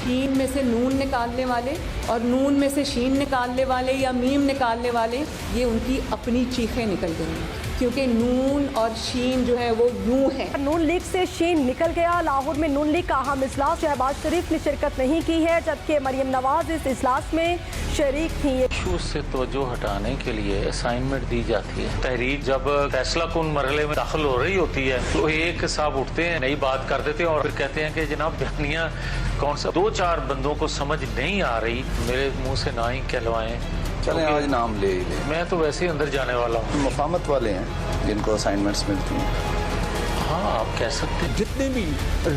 शीन में से नून निकालने वाले और नून में से शीन निकालने वाले या मीम निकालने वाले, ये उनकी अपनी चीखें निकल गई, क्योंकि नून और शीन जो है वो यूं है। नून लीग से शीन निकल गया। लाहौर में नून लीग का अहम इजलास शहबाज शरीफ ने शिरकत नहीं की है, जबकि मरियम नवाज इस इजलास में शरीक थी। इशूज से तवज्जो हटाने के लिए असाइनमेंट दी जाती है। तहरीक जब फैसला कुन मरहले में दाखिल हो रही होती है तो एक साहब उठते हैं, नई बात कर देते हैं और फिर कहते हैं कि जनाब बयानिया कौन सा 2-4 बंदों को समझ नहीं आ रही, मेरे मुंह से ना ही कहलवाएं। चलें आज नाम ले ही ले। मैं तो वैसे ही अंदर जाने वाला हूँ। मुफाहमत वाले हैं जिनको असाइनमेंट्स मिलती हैं। हाँ, आप कह सकते हैं। जितने भी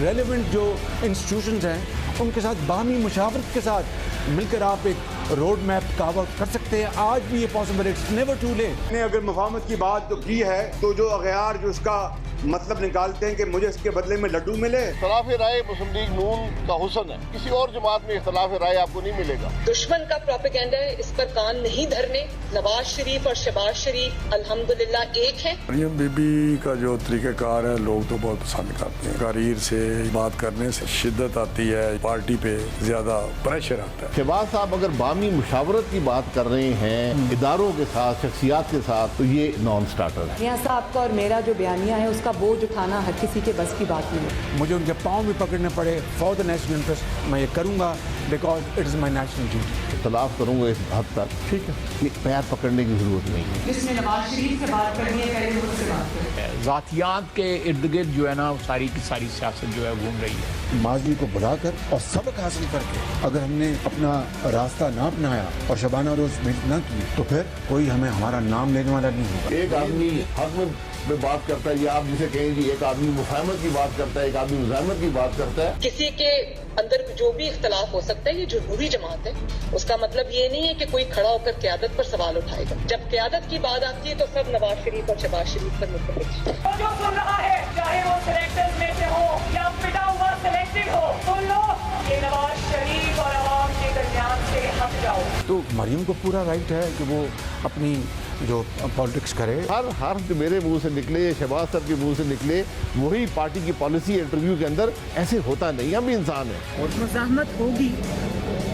रेलेवेंट जो इंस्टीट्यूशंस हैं उनके साथ बाहमी मुशावरत के साथ मिलकर आप एक रोड मैप कावा कर सकते हैं। आज भी ये possible, it's never too late. ने अगर मुफाहमत की बात तो की है तो जो अगयार जो उसका मतलब निकालते हैं कि मुझे इसके बदले में लड्डू मिले। इख्तिलाफ राय मुस्लिम लीग नून का हुस्न है, किसी और जमात में इख्तिलाफ राय आपको नहीं मिलेगा। दुश्मन का प्रोपेगेंडा है, इस पर कान नहीं धरने। नवाज शरीफ और शहबाज शरीफ अल्हम्दुलिल्लाह एक है। मरियम बीबी का जो तरीक़ाकार है लोग तो बहुत पसंद करते हैं। तकरीर से बात करने से शिद्दत आती है, पार्टी पे ज्यादा प्रेशर आता है। शहबाज साहब अगर बामी मुशावरत की बात कर रहे हैं इदारों के साथ, शख्सियात के साथ, तो ये नॉन स्टार्टर है। मियां साहब का और मेरा जो बयानिया है उसका बोझ उठाना हर किसी के बस की बात नहीं है। मुझे उनके पाँव भी पकड़ने पड़े फॉर द नेशनल इंटरेस्ट, मैं ये करूँगा because it is my national duty. इख्तिलाफ करूँगा इस हद तक, ठीक है, पैर पकड़ने की जरूरत नहीं है। जिसने नवाज शरीफ से बात करनी है पहले मुझसे बात करें। जातियात के इर्द गिर्द जो है ना सारी की सारी सियासत जो है घूम रही है। माजी को बुलाकर और सबक हासिल करके अगर हमने अपना रास्ता ना अपनाया और शबाना रोज भेंट ना की तो फिर कोई हमें हमारा नाम लेने वाला नहीं होगा। एक आदमी हक में बात करता है, या आप जिसे कहें कि एक आदमी मुफाहमत की बात करता है, एक आदमी मुजाहमत की बात करता है। किसी के अंदर जो भी इख्तिलाफ हो सकता है, ये जरूरी जमात है। उसका मतलब ये नहीं है कि कोई खड़ा होकर क़यादत पर सवाल उठाएगा। जब क़यादत की बात आती है तो सब नवाज शरीफ और शहबाज शरीफ पर मुतफिक है। जो सुन रहा है, चाहे वो सिलेक्टर्स में से हो या पिटा हुआ सिलेक्टेड हो, सुन लो कि नवाज शरीफ और अवाम के दरमियान से हट जाओ। तो मरियम को पूरा राइट है कि वो अपनी जो पॉलिटिक्स करे। हर हर्फ जो मेरे मुंह से निकले, शहबाज साहब के मुंह से निकले, वही पार्टी की पॉलिसी इंटरव्यू के अंदर ऐसे होता नहीं। हम इंसान हैं। और मुजाहमत होगी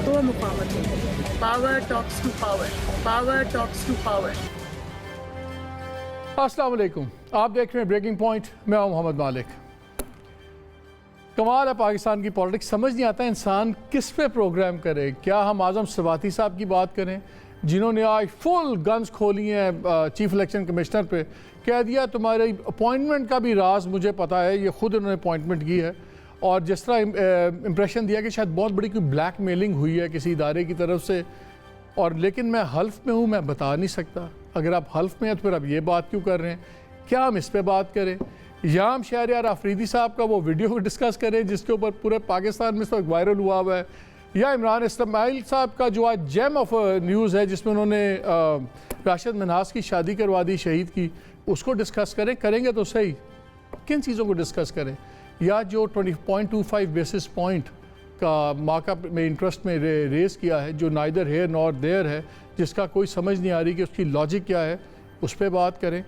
तो मुफाहमत होगी। Power talks to power, power talks to power. अस्सलाम वालेकुम, आप देख रहे हैं ब्रेकिंग पॉइंट। मैं हूं मोहम्मद मालिक। कमाल है पाकिस्तान की पॉलिटिक्स, समझ नहीं आता इंसान किस पे प्रोग्राम करे। क्या हम आज़म सवाती साहब की बात करें जिन्होंने आज फुल गन्स खोली हैं चीफ इलेक्शन कमिश्नर पे, कह दिया तुम्हारी अपॉइंटमेंट का भी राज मुझे पता है, ये खुद उन्होंने अपॉइंटमेंट की है। और जिस तरह इम्प्रेशन दिया कि शायद बहुत बड़ी कोई ब्लैक मेलिंग हुई है किसी इदारे की तरफ से, और लेकिन मैं हल्फ में हूँ, मैं बता नहीं सकता। अगर आप हल्फ में हैं तो फिर आप ये बात क्यों कर रहे हैं? क्या हम इस पर बात करें या हम शहरयार आफरीदी साहब का वो वीडियो को डिस्कस करें जिसके ऊपर पूरे पाकिस्तान में इस वक्त वायरल हुआ हुआ है, या इमरान इस्माइल साहब का जो आज जेम ऑफ न्यूज़ है जिसमें उन्होंने राशिद मिन्हास की शादी करवा दी शहीद की, उसको डिस्कस करें? करेंगे तो सही, किन चीज़ों को डिस्कस करें? या जो 20.25 बेसिस पॉइंट का मार्कअप में इंटरेस्ट में रेस किया है, जो नाइदर हेयर नॉर देयर है, जिसका कोई समझ नहीं आ रही कि उसकी लॉजिक क्या है, उस पर बात करें?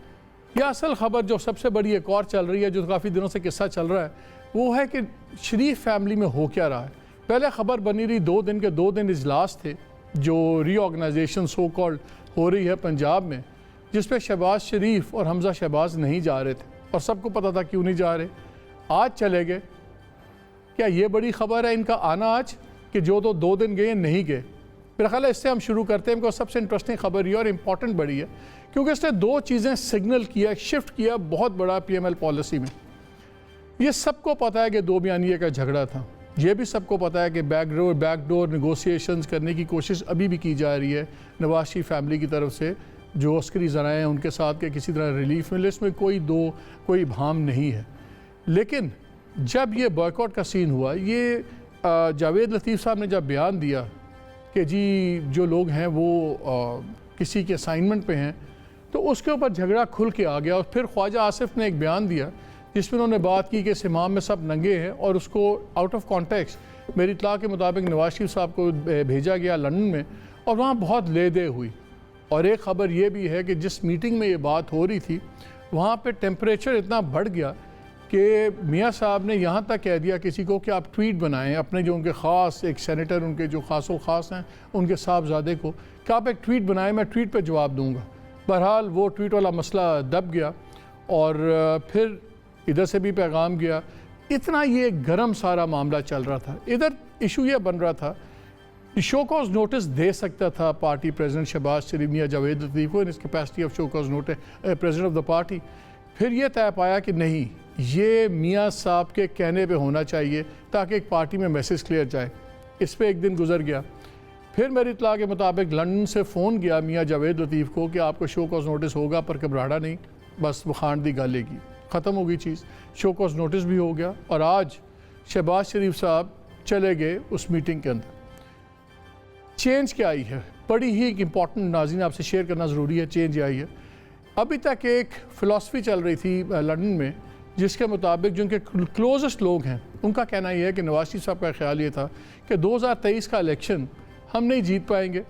या असल ख़बर जो सबसे बड़ी एक और चल रही है, जो काफ़ी दिनों से किस्सा चल रहा है, वो है कि शरीफ फैमिली में हो क्या रहा है। पहले ख़बर बनी रही 2 दिन के 2 दिन इजलास थे जो रीऑर्गेनाइजेशन सो कॉल्ड हो रही है पंजाब में, जिस पे शहबाज शरीफ और हमजा शहबाज नहीं जा रहे थे और सबको पता था क्यों नहीं जा रहे। आज चले गए। क्या ये बड़ी ख़बर है इनका आना आज कि जो तो 2 दिन गए नहीं गए? मेरा ख्याल है इससे हम शुरू करते हैं, क्योंकि सबसे इंटरेस्टिंग खबर ये और इम्पॉर्टेंट बड़ी है क्योंकि इसने 2 चीज़ें सिग्नल किया, शिफ्ट किया बहुत बड़ा PML पॉलिसी में। ये सबको पता है कि 2 बयानिए का झगड़ा था, ये भी सबको पता है कि बैकडोर निगोशिएशंस करने की कोशिश अभी भी की जा रही है नवाज शरीफ फैमिली की तरफ से, जो अस्करी ज़राए हैं उनके साथ के किसी तरह रिलीफ मिले, इसमें कोई भाम नहीं है। लेकिन जब ये बॉयकॉट का सीन हुआ, ये जावेद लतीफ़ साहब ने जब बयान दिया कि जी जो लोग हैं वो किसी के असाइनमेंट पे हैं, तो उसके ऊपर झगड़ा खुल के आ गया। और फिर ख्वाजा आसिफ ने एक बयान दिया जिसमें उन्होंने बात की कि सिमाम में सब नंगे हैं, और उसको आउट ऑफ कॉन्टेक्स्ट मेरी इत्तला के मुताबिक नवाज शरीफ साहब को भेजा गया लंदन में, और वहाँ बहुत ले दे हुई। और एक ख़बर ये भी है कि जिस मीटिंग में ये बात हो रही थी वहाँ पे टेम्परेचर इतना बढ़ गया कि मियाँ साहब ने यहाँ तक कह दिया किसी को कि आप ट्वीट बनाएं अपने जो उनके ख़ास एक सेनेटर उनके जो ख़ास ख़ास हैं उनके साहबजादे को कि आप एक ट्वीट बनाएं, मैं ट्वीट पे जवाब दूंगा। बहरहाल वो ट्वीट वाला मसला दब गया और फिर इधर से भी पैगाम गया। इतना ये गर्म सारा मामला चल रहा था। इधर इशू ये बन रहा था कि शो कॉज नोटिस दे सकता था पार्टी प्रेसिडेंट शहबाज शरीफ या जावेद लतीफ़ को in capacity of show cause notice president of the party. फिर ये तय पाया कि नहीं, ये मियाँ साहब के कहने पे होना चाहिए ताकि एक पार्टी में मैसेज क्लियर जाए। इस पर एक दिन गुजर गया। फिर मेरी इत्तला के मुताबिक लंदन से फ़ोन गया मियाँ जावेद लतीफ़ को कि आपको शो कॉज नोटिस होगा, पर घबराना नहीं, बस वो खान दी गालेगी, ख़त्म हो गई चीज़। शो कॉज नोटिस भी हो गया और आज शहबाज शरीफ साहब चले गए उस मीटिंग के अंदर। चेंज क्या आई है, बड़ी ही इंपॉर्टेंट नाज़रीन आपसे शेयर करना ज़रूरी है। चेंज आई है, अभी तक एक फ़िलासफ़ी चल रही थी लंदन में जिसके मुताबिक जो उनके क्लोजेस्ट लोग हैं उनका कहना यह है कि नवाज शरीफ साहब का ख्याल ये था कि 2023 का इलेक्शन हम नहीं जीत पाएंगे,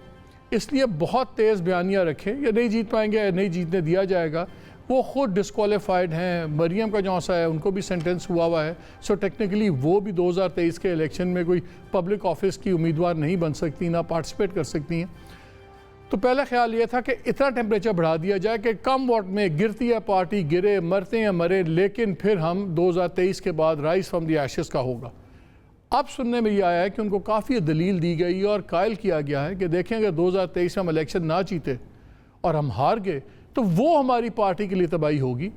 इसलिए बहुत तेज़ बयानियाँ रखें, या नहीं जीत पाएंगे या नहीं जीतने दिया जाएगा। वो ख़ुद डिस्क्वालीफाइड हैं, मरियम का जौसा है उनको भी सेंटेंस हुआ है, सो टेक्निकली वो भी 2023 के इलेक्शन में कोई पब्लिक ऑफिस की उम्मीदवार नहीं बन सकती, ना पार्टिसिपेट कर सकती हैं। तो पहला ख्याल ये था कि इतना टेम्परेचर बढ़ा दिया जाए कि कम वोट में गिरती है पार्टी, गिरे मरते हैं मरे, लेकिन फिर हम 2023 के बाद राइज फ्रॉम द एशेस का होगा। अब सुनने में ये आया है कि उनको काफ़ी दलील दी गई और कायल किया गया है कि देखें अगर 2023 में हम इलेक्शन ना जीते और हम हार गए तो वो हमारी पार्टी के लिए तबाही होगी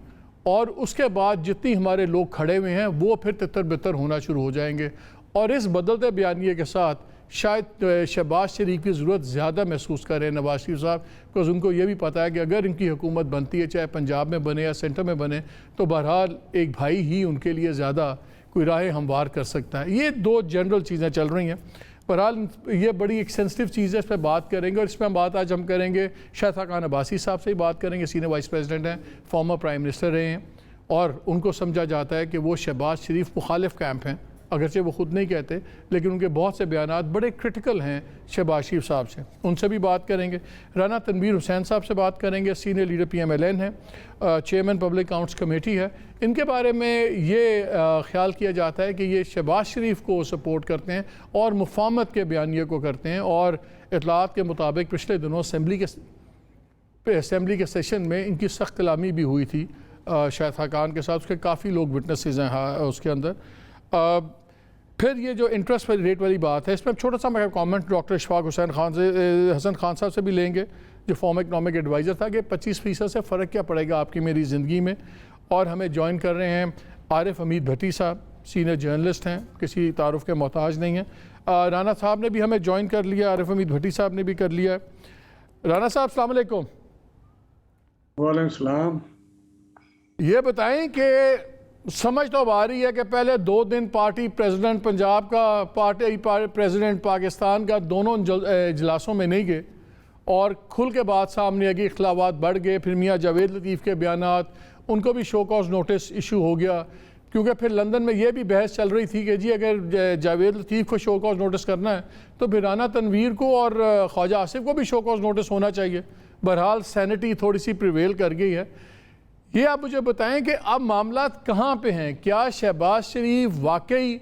और उसके बाद जितनी हमारे लोग खड़े हुए हैं वो फिर तितर बितर होना शुरू हो जाएंगे। और इस बदलते बयानिए के साथ शायद शहबाज शरीफ की ज़रूरत ज़्यादा महसूस करें नवाज शरीफ साहब, बिकॉज उनको ये भी पता है कि अगर इनकी हुकूमत बनती है, चाहे पंजाब में बने या सेंटर में बने, तो बहरहाल एक भाई ही उनके लिए ज़्यादा कोई राह हमवार कर सकता है। ये दो जनरल चीज़ें चल रही हैं। बहरहाल ये बड़ी एक सेंसिटिव चीज़ है, इस पर बात करेंगे और इसमें बात आज हम करेंगे शायद खान अब्बासी साहब से ही बात करेंगे। सीनियर वाइस प्रेसिडेंट हैं, फॉर्मर प्राइम मिनिस्टर रहे हैं और उनको समझा जाता है कि वो शहबाज शरीफ मुखालिफ कैंप हैं, अगरचे वो ख़ुद नहीं कहते, लेकिन उनके बहुत से बयानात बड़े क्रिटिकल हैं शहबाज शरीफ साहब से, उनसे भी बात करेंगे। राना तनवीर हुसैन साहब से बात करेंगे, सीनियर लीडर PMLN हैं, चेयरमैन पब्लिक अकाउंट्स कमेटी है। इनके बारे में ये ख्याल किया जाता है कि ये शहबाज शरीफ को सपोर्ट करते हैं और मुफाहमत के बयानिए को करते हैं और इतलात के मुताबिक पिछले दिनों असम्बली के सेशन में इनकी सख्त कलामी भी हुई थी शायद खान के साथ, उसके काफ़ी लोग विटनेसेस हैं उसके अंदर। फिर ये जो इंटरेस्ट रेट वाली बात है, इसमें छोटा सा मैं कमेंट डॉक्टर इशफाक हुसैन खान से हसन खान साहब से भी लेंगे, जो फॉर्मर इकनॉमिक एडवाइज़र था, कि 25% से फ़र्क क्या पड़ेगा आपकी मेरी ज़िंदगी में। और हमें ज्वाइन कर रहे हैं आरिफ हमीद भट्टी साहब, सीनियर जर्नलिस्ट हैं, किसी तारुफ के मोहताज नहीं हैं। राना साहब ने भी हमें ज्वाइन कर लिया, आरिफ हमीद भट्टी साहब ने भी कर लिया। राना साहब अस्सलाम वालेकुम। वालेकुम सलाम। ये बताएं कि समझ तो अब आ रही है कि पहले 2 दिन पार्टी प्रेसिडेंट पंजाब का, पार्टी प्रेसिडेंट पाकिस्तान का, दोनों इजलासों में नहीं गए और खुल के बात सामने आई, इख्तलाफात बढ़ गए। फिर मियाँ जावेद लतीफ़ के बयानात, उनको भी शो कॉज नोटिस इशू हो गया, क्योंकि फिर लंदन में ये भी बहस चल रही थी कि जी अगर जावेद लतीफ़ को शो कॉज नोटिस करना है तो फिर राना तनवीर को और ख्वाजा आसिफ को भी शो कॉज नोटिस होना चाहिए। बहरहाल सैनिटी थोड़ी सी प्रिवेल कर गई है। ये आप मुझे बताएं कि अब मामला कहाँ पे हैं? क्या शहबाज शरीफ वाकई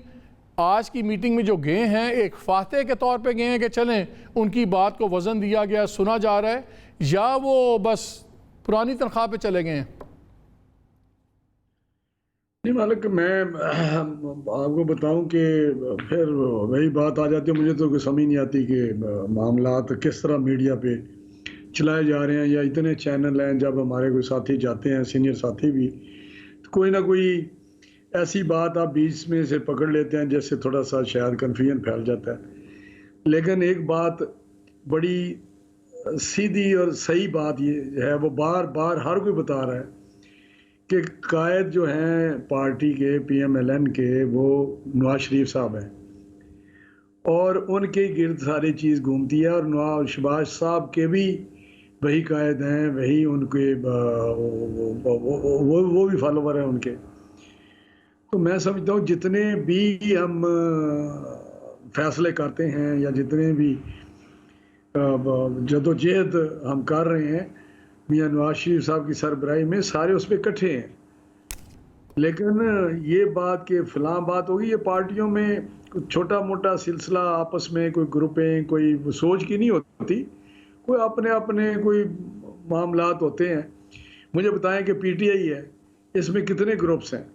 आज की मीटिंग में जो गए हैं एक फातह के तौर पे गए हैं कि चलें उनकी बात को वज़न दिया गया, सुना जा रहा है, या वो बस पुरानी तनख्वाह पे चले गए हैं? नहीं मालिक, मैं आपको बताऊं कि फिर वही बात आ जाती है, मुझे तो कोई समझ नहीं आती कि मामला किस तरह मीडिया पे चलाए जा रहे हैं, या इतने चैनल हैं, जब हमारे कोई साथी जाते हैं, सीनियर साथी भी, तो कोई ना कोई ऐसी बात आप बीच में से पकड़ लेते हैं जिससे थोड़ा सा शायद कन्फ्यूजन फैल जाता है। लेकिन एक बात बड़ी सीधी और सही बात ये है, वो बार बार हर कोई बता रहा है कि कायद जो हैं पार्टी के PMLN के, वो नवाज शरीफ साहब हैं और उनके गिर्द सारी चीज़ घूमती है और नवाज शहबाज साहब के भी वही कायद हैं, वही उनके वो भी फॉलोवर हैं उनके। तो मैं समझता हूँ जितने भी हम फैसले करते हैं या जितने भी जदोजहद हम कर रहे हैं मियाँ नवाज शरीफ साहब की सरबराही में, सारे उस पर इकट्ठे हैं लेकिन ये बात कि फलां बात होगी, ये पार्टियों में कुछ छोटा मोटा सिलसिला आपस में कोई ग्रुपें कोई सोच की नहीं होती, कोई अपने अपने कोई मामलात होते हैं। मुझे बताएं कि पीटीआई है, इसमें कितने ग्रुप्स हैं,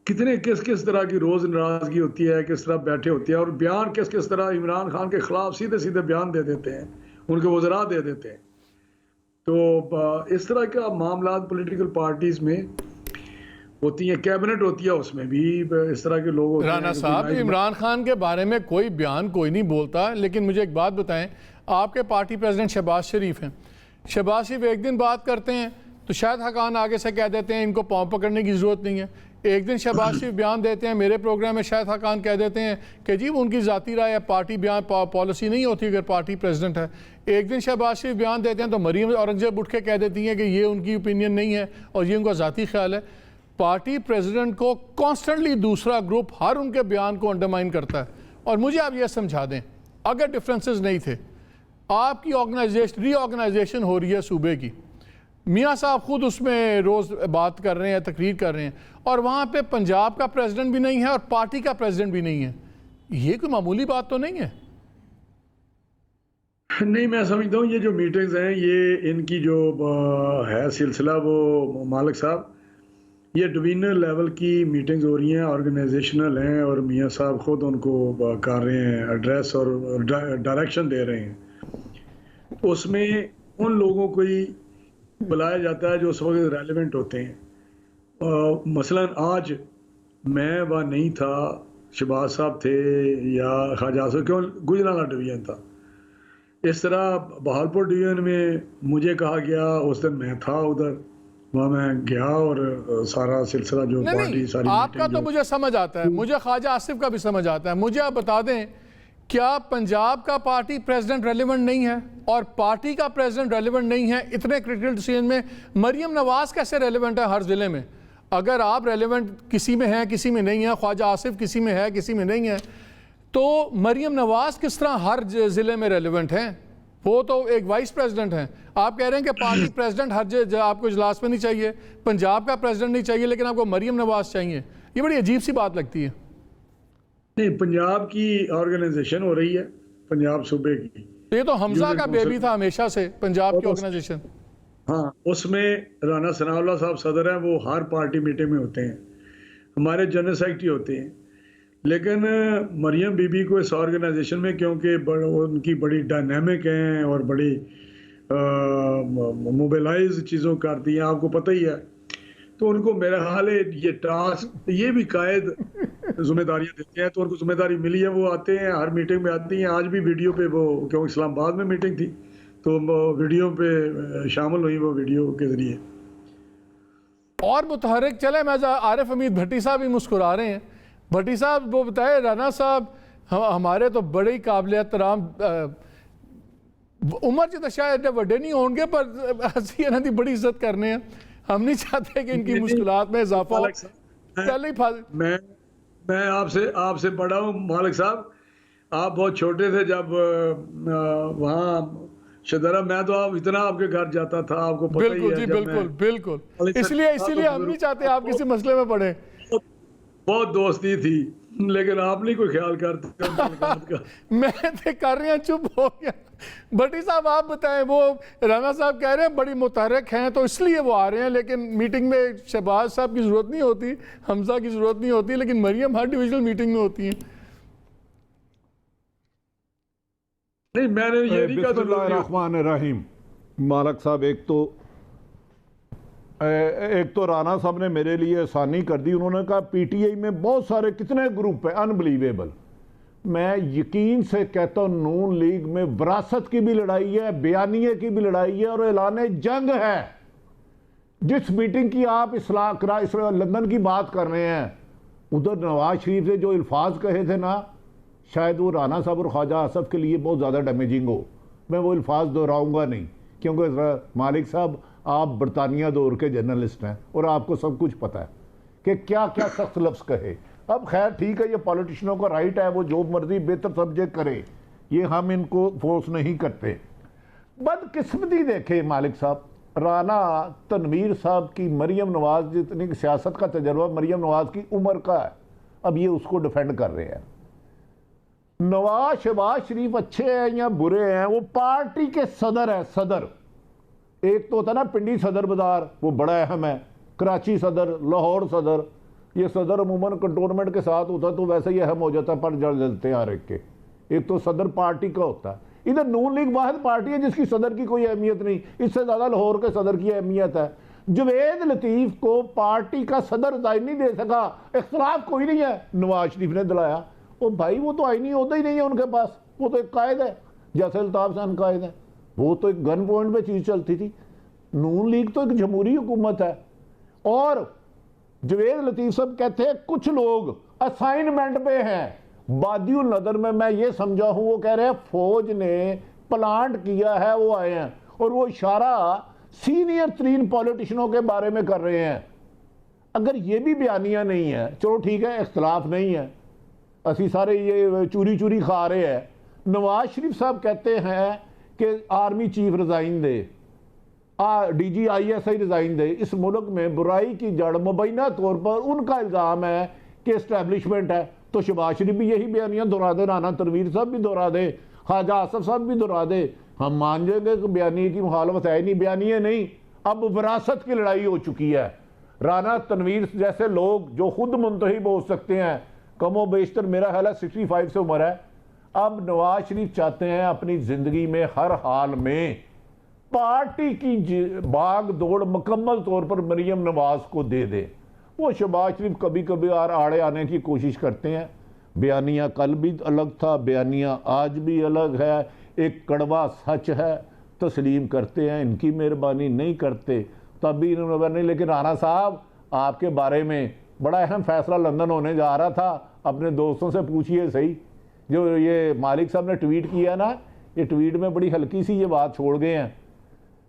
कितने किस किस तरह की रोज़ नाराज़गी होती है, किस तरह बैठे होते हैं और बयान किस किस तरह इमरान खान के ख़िलाफ़ सीधे सीधे बयान दे देते हैं, उनके वज़रा दे देते हैं। तो इस तरह का मामलात पॉलिटिकल पार्टीज़ में होती हैं, कैबिनेट होती है, उसमें भी इस तरह के लोग होते हैं। राना साहब, इमरान खान के बारे में कोई बयान कोई नहीं बोलता, लेकिन मुझे एक बात बताएं, आपके पार्टी प्रेसिडेंट शहबाज शरीफ हैं। शहबाज शरीफ एक दिन बात करते हैं तो शायद हकान आगे से कह देते हैं इनको पाँव पकड़ने की ज़रूरत नहीं है। एक दिन शहबाज शरीफ बयान देते हैं, मेरे प्रोग्राम में शायद हकान कह देते हैं कि जी उनकी ज़ाती राय है, पार्टी बयान पॉलिसी नहीं होती अगर पार्टी प्रेसिडेंट है। एक दिन शहबाज शरीफ बयान देते हैं तो मरीम औरंगजेब उठ के कह देती हैं कि ये उनकी ओपिनियन नहीं है और ये उनका ज़ाती ख्याल है। पार्टी प्रेसिडेंट को कॉन्स्टेंटली दूसरा ग्रुप हर उनके बयान को अंडरमाइन करता है। और मुझे आप ये समझा दें, अगर डिफरेंसेस नहीं थे, आपकी रीऑर्गेनाइजेशन हो रही है सूबे की, मियाँ साहब खुद उसमें रोज़ बात कर रहे हैं, तकरीर कर रहे हैं, और वहाँ पे पंजाब का प्रेसिडेंट भी नहीं है और पार्टी का प्रेसिडेंट भी नहीं है। ये कोई मामूली बात तो नहीं है। नहीं, मैं समझता हूँ ये जो मीटिंग्स हैं, ये इनकी जो है सिलसिला, वो मालिक साहब, ये डिवीजनल लेवल की मीटिंग्स हो रही हैं, ऑर्गेनाइजेशनल हैं, और मियाँ साहब खुद उनको कर रहे हैं एड्रेस और डायरेक्शन दे रहे हैं। उसमें उन लोगों को ही बुलाया जाता है जो उस वक्त रेलिवेंट होते हैं। मसलन आज मैं वह नहीं था, शहबाज साहब थे या ख्वाजा आसिफ, क्यों गुजरांवाला डिवीज़न था। इस तरह बहालपुर डिवीज़न में मुझे कहा गया, उस दिन मैं था उधर, वहाँ मैं गया और सारा सिलसिला जो पार्टी सारी आपका तो मुझे समझ आता है, मुझे ख्वाजा आसिफ का भी समझ आता है। मुझे आप बता दें, क्या पंजाब का पार्टी प्रेसिडेंट रेलिवेंट नहीं है और पार्टी का प्रेसिडेंट रेलिवेंट नहीं है इतने क्रिटिकल डिसीजन में? मरियम नवाज कैसे रेलिवेंट है हर ज़िले में? अगर आप रेलिवेंट किसी में हैं, किसी में नहीं है, ख्वाजा आसिफ किसी में है, किसी में नहीं है, तो मरियम नवाज किस तरह हर ज़िले में रेलिवेंट हैं? वो तो एक वाइस प्रेसिडेंट हैं। आप कह रहे हैं कि पार्टी प्रेसिडेंट हर आपको इजलास में नहीं चाहिए, पंजाब का प्रेसिडेंट नहीं चाहिए, लेकिन आपको मरियम नवाज चाहिए। ये बड़ी अजीब सी बात लगती है। नहीं, पंजाब की ऑर्गेनाइजेशन हो रही है, पंजाब सूबे की। ये तो हमजा का बेबी था हमेशा से, पंजाब की ऑर्गेनाइजेशन। हाँ, उसमें राना सनाउल्लाह साहब सदर हैं, वो हर पार्टी मीटिंग में होते हैं, हमारे जनरल सेक्रेटरी होते हैं। लेकिन मरियम बीबी को इस ऑर्गेनाइजेशन में, क्योंकि उनकी बड़ी डायनामिक हैं और बड़ी मोबिलाइज चीज़ों करती हैं, आपको पता ही है, तो उनको मेरा ख्याल है ये टास्क, ये भी कायद जिम्मेदारियाँ देते हैं, तो उनको जिम्मेदारी मिली है, वो आते हैं, हर मीटिंग में आती हैं। आज भी वीडियो पे वो, क्योंकि इस्लामाबाद में मीटिंग थी, तो वीडियो पे शामिल हुई, वो वीडियो के ज़रिए। और मुतहरिक चले, मैं आरिफ हमीद भट्टी साहब भी मुस्कुरा रहे हैं। भट्टी साहब वो बताए, राना साहब हमारे तो बड़े ही काबिल एहतराम, उम्र च तो शायद वड्डे नहीं होंगे, पर असी इन्हों की बड़ी इज्जत करने हैं। हम नहीं चाहते कि इनकी मुश्किलात में इजाफा हो। मैं आपसे बड़ा हूँ मालिक साहब, आप बहुत छोटे थे जब वहाँ शदरा, मैं तो आप इतना आपके घर जाता था, आपको पता ही है। जी बिल्कुल। इसलिए हम नहीं चाहते आप किसी मसले में पड़े। बहुत दोस्ती थी, लेकिन आप नहीं कोई ख्याल करते। मैं तो कर रही हूँ, चुप हो गया। भट्टी साहब आप बताएं, वो राना साहब कह रहे हैं बड़ी मुतहरक हैं तो इसलिए वो आ रहे हैं, लेकिन मीटिंग में शहबाज साहब की ज़रूरत नहीं होती, हमजा की ज़रूरत नहीं होती, लेकिन मरियम हर डिविजनल मीटिंग में होती हैं। नहीं, मैंने ये नहीं कहा। बिस्मिल्लाहिर्रहमानिर्रहीम। मालिक साहब, एक तो राना साहब ने मेरे लिए आसानी कर दी। उन्होंने कहा पीटीआई में बहुत सारे कितने ग्रुप हैं, अनबिलीवेबल। मैं यकीन से कहता हूँ नून लीग में विरासत की भी लड़ाई है, बयानिए की भी लड़ाई है और ऐलान जंग है। जिस मीटिंग की आप इस लंदन की बात कर रहे हैं, उधर नवाज शरीफ ने जो अल्फाज कहे थे ना, शायद वो राना साहब और ख्वाजा आसिफ के लिए बहुत ज़्यादा डैमेजिंग हो। मैं वो अल्फाज दोहराऊंगा नहीं, क्योंकि मालिक साहब आप बरतानिया दौर के जर्नलिस्ट हैं और आपको सब कुछ पता है कि क्या क्या सख्त लफ्ज़ कहे। अब खैर ठीक है, ये पॉलिटिशियनों का राइट है, वो जो मर्जी बेहतर सब्जेक्ट करे, ये हम इनको फोर्स नहीं करते। बदकिस्मती देखे मालिक साहब, राना तनवीर साहब की मरीम नवाज जितनी सियासत का तजर्बा मरीम नवाज की उम्र का है, अब ये उसको डिफेंड कर रहे हैं। नवाज शहबाज शरीफ अच्छे हैं या बुरे हैं, वो पार्टी के सदर है। सदर एक तो होता है ना पिंडी सदर बाजार, वो बड़ा अहम है, कराची सदर, लाहौर सदर, ये सदर अमूमन कंटोनमेंट के साथ होता है तो वैसे ही अहम हो जाता है, पर जड़ जलते हैं हर एक के। एक तो सदर पार्टी का होता है, इधर नून लीग वाहिद पार्टी है जिसकी सदर की कोई अहमियत नहीं, इससे ज़्यादा लाहौर के सदर की अहमियत है। जवेद लतीफ़ को पार्टी का सदर दायन नहीं दे सका, इख्तलाफ कोई नहीं है, नवाज शरीफ ने दिलाया। ओ भाई वो तो आईनी होता ही नहीं है उनके पास, वो तो एक कायद है, जैसे अल्ताफ खान कायद है, वो तो एक गन पॉइंट पे चीज़ चलती थी। नून लीग तो एक जमहूरी हुकूमत है। और जवेद लतीफ़ साहब कहते हैं कुछ लोग असाइनमेंट पे हैं। बादियुल नदर में मैं ये समझा हूँ, वो कह रहे हैं फौज ने प्लांट किया है, वो आए हैं, और वो इशारा सीनियर तरीन पॉलिटिशियनों के बारे में कर रहे हैं। अगर ये भी बयानियाँ नहीं है, चलो ठीक है, इख्तलाफ नहीं है, असी सारे ये चूरी चूरी खा रहे हैं। नवाज शरीफ साहब कहते हैं कि आर्मी चीफ रिज़ाइन दे, DGISI रिज़ाइन दे। इस मुल्क में बुराई की जड़ मुबैना तौर पर उनका इल्ज़ाम है कि इस्टेब्लिशमेंट है, तो शहबाज शरीफ भी यही बयानियाँ दोहरा दे, राना तनवीर साहब भी दोहरा दे, ख्वाजा आसफ साहब भी दोहरा दे, हम मान जाएंगे कि बयानी की मुखालफत है नहीं। बयानिए नहीं, अब विरासत की लड़ाई हो चुकी है। राना तनवीर जैसे लोग जो खुद मुंतहिब हो सकते हैं, कमो बेशतर मेरा ख्याल है 65 से उम्र है, अब नवाज शरीफ चाहते हैं अपनी ज़िंदगी में हर हाल में पार्टी की भाग दौड़ मुकम्मल तौर पर मरीम नवाज को दे दे। वो शहबाज शरीफ कभी कभी आड़े आने की कोशिश करते हैं। बयानिया कल भी अलग था, बयानिया आज भी अलग है, एक कड़वा सच है, तस्लीम करते हैं, इनकी मेहरबानी नहीं करते तब भी इन्होंने। लेकिन राना साहब आपके बारे में बड़ा अहम फैसला लंदन होने जा रहा था, अपने दोस्तों से पूछिए सही। जो ये मालिक साहब ने ट्वीट किया ना, ये ट्वीट में बड़ी हल्की सी ये बात छोड़ गए हैं।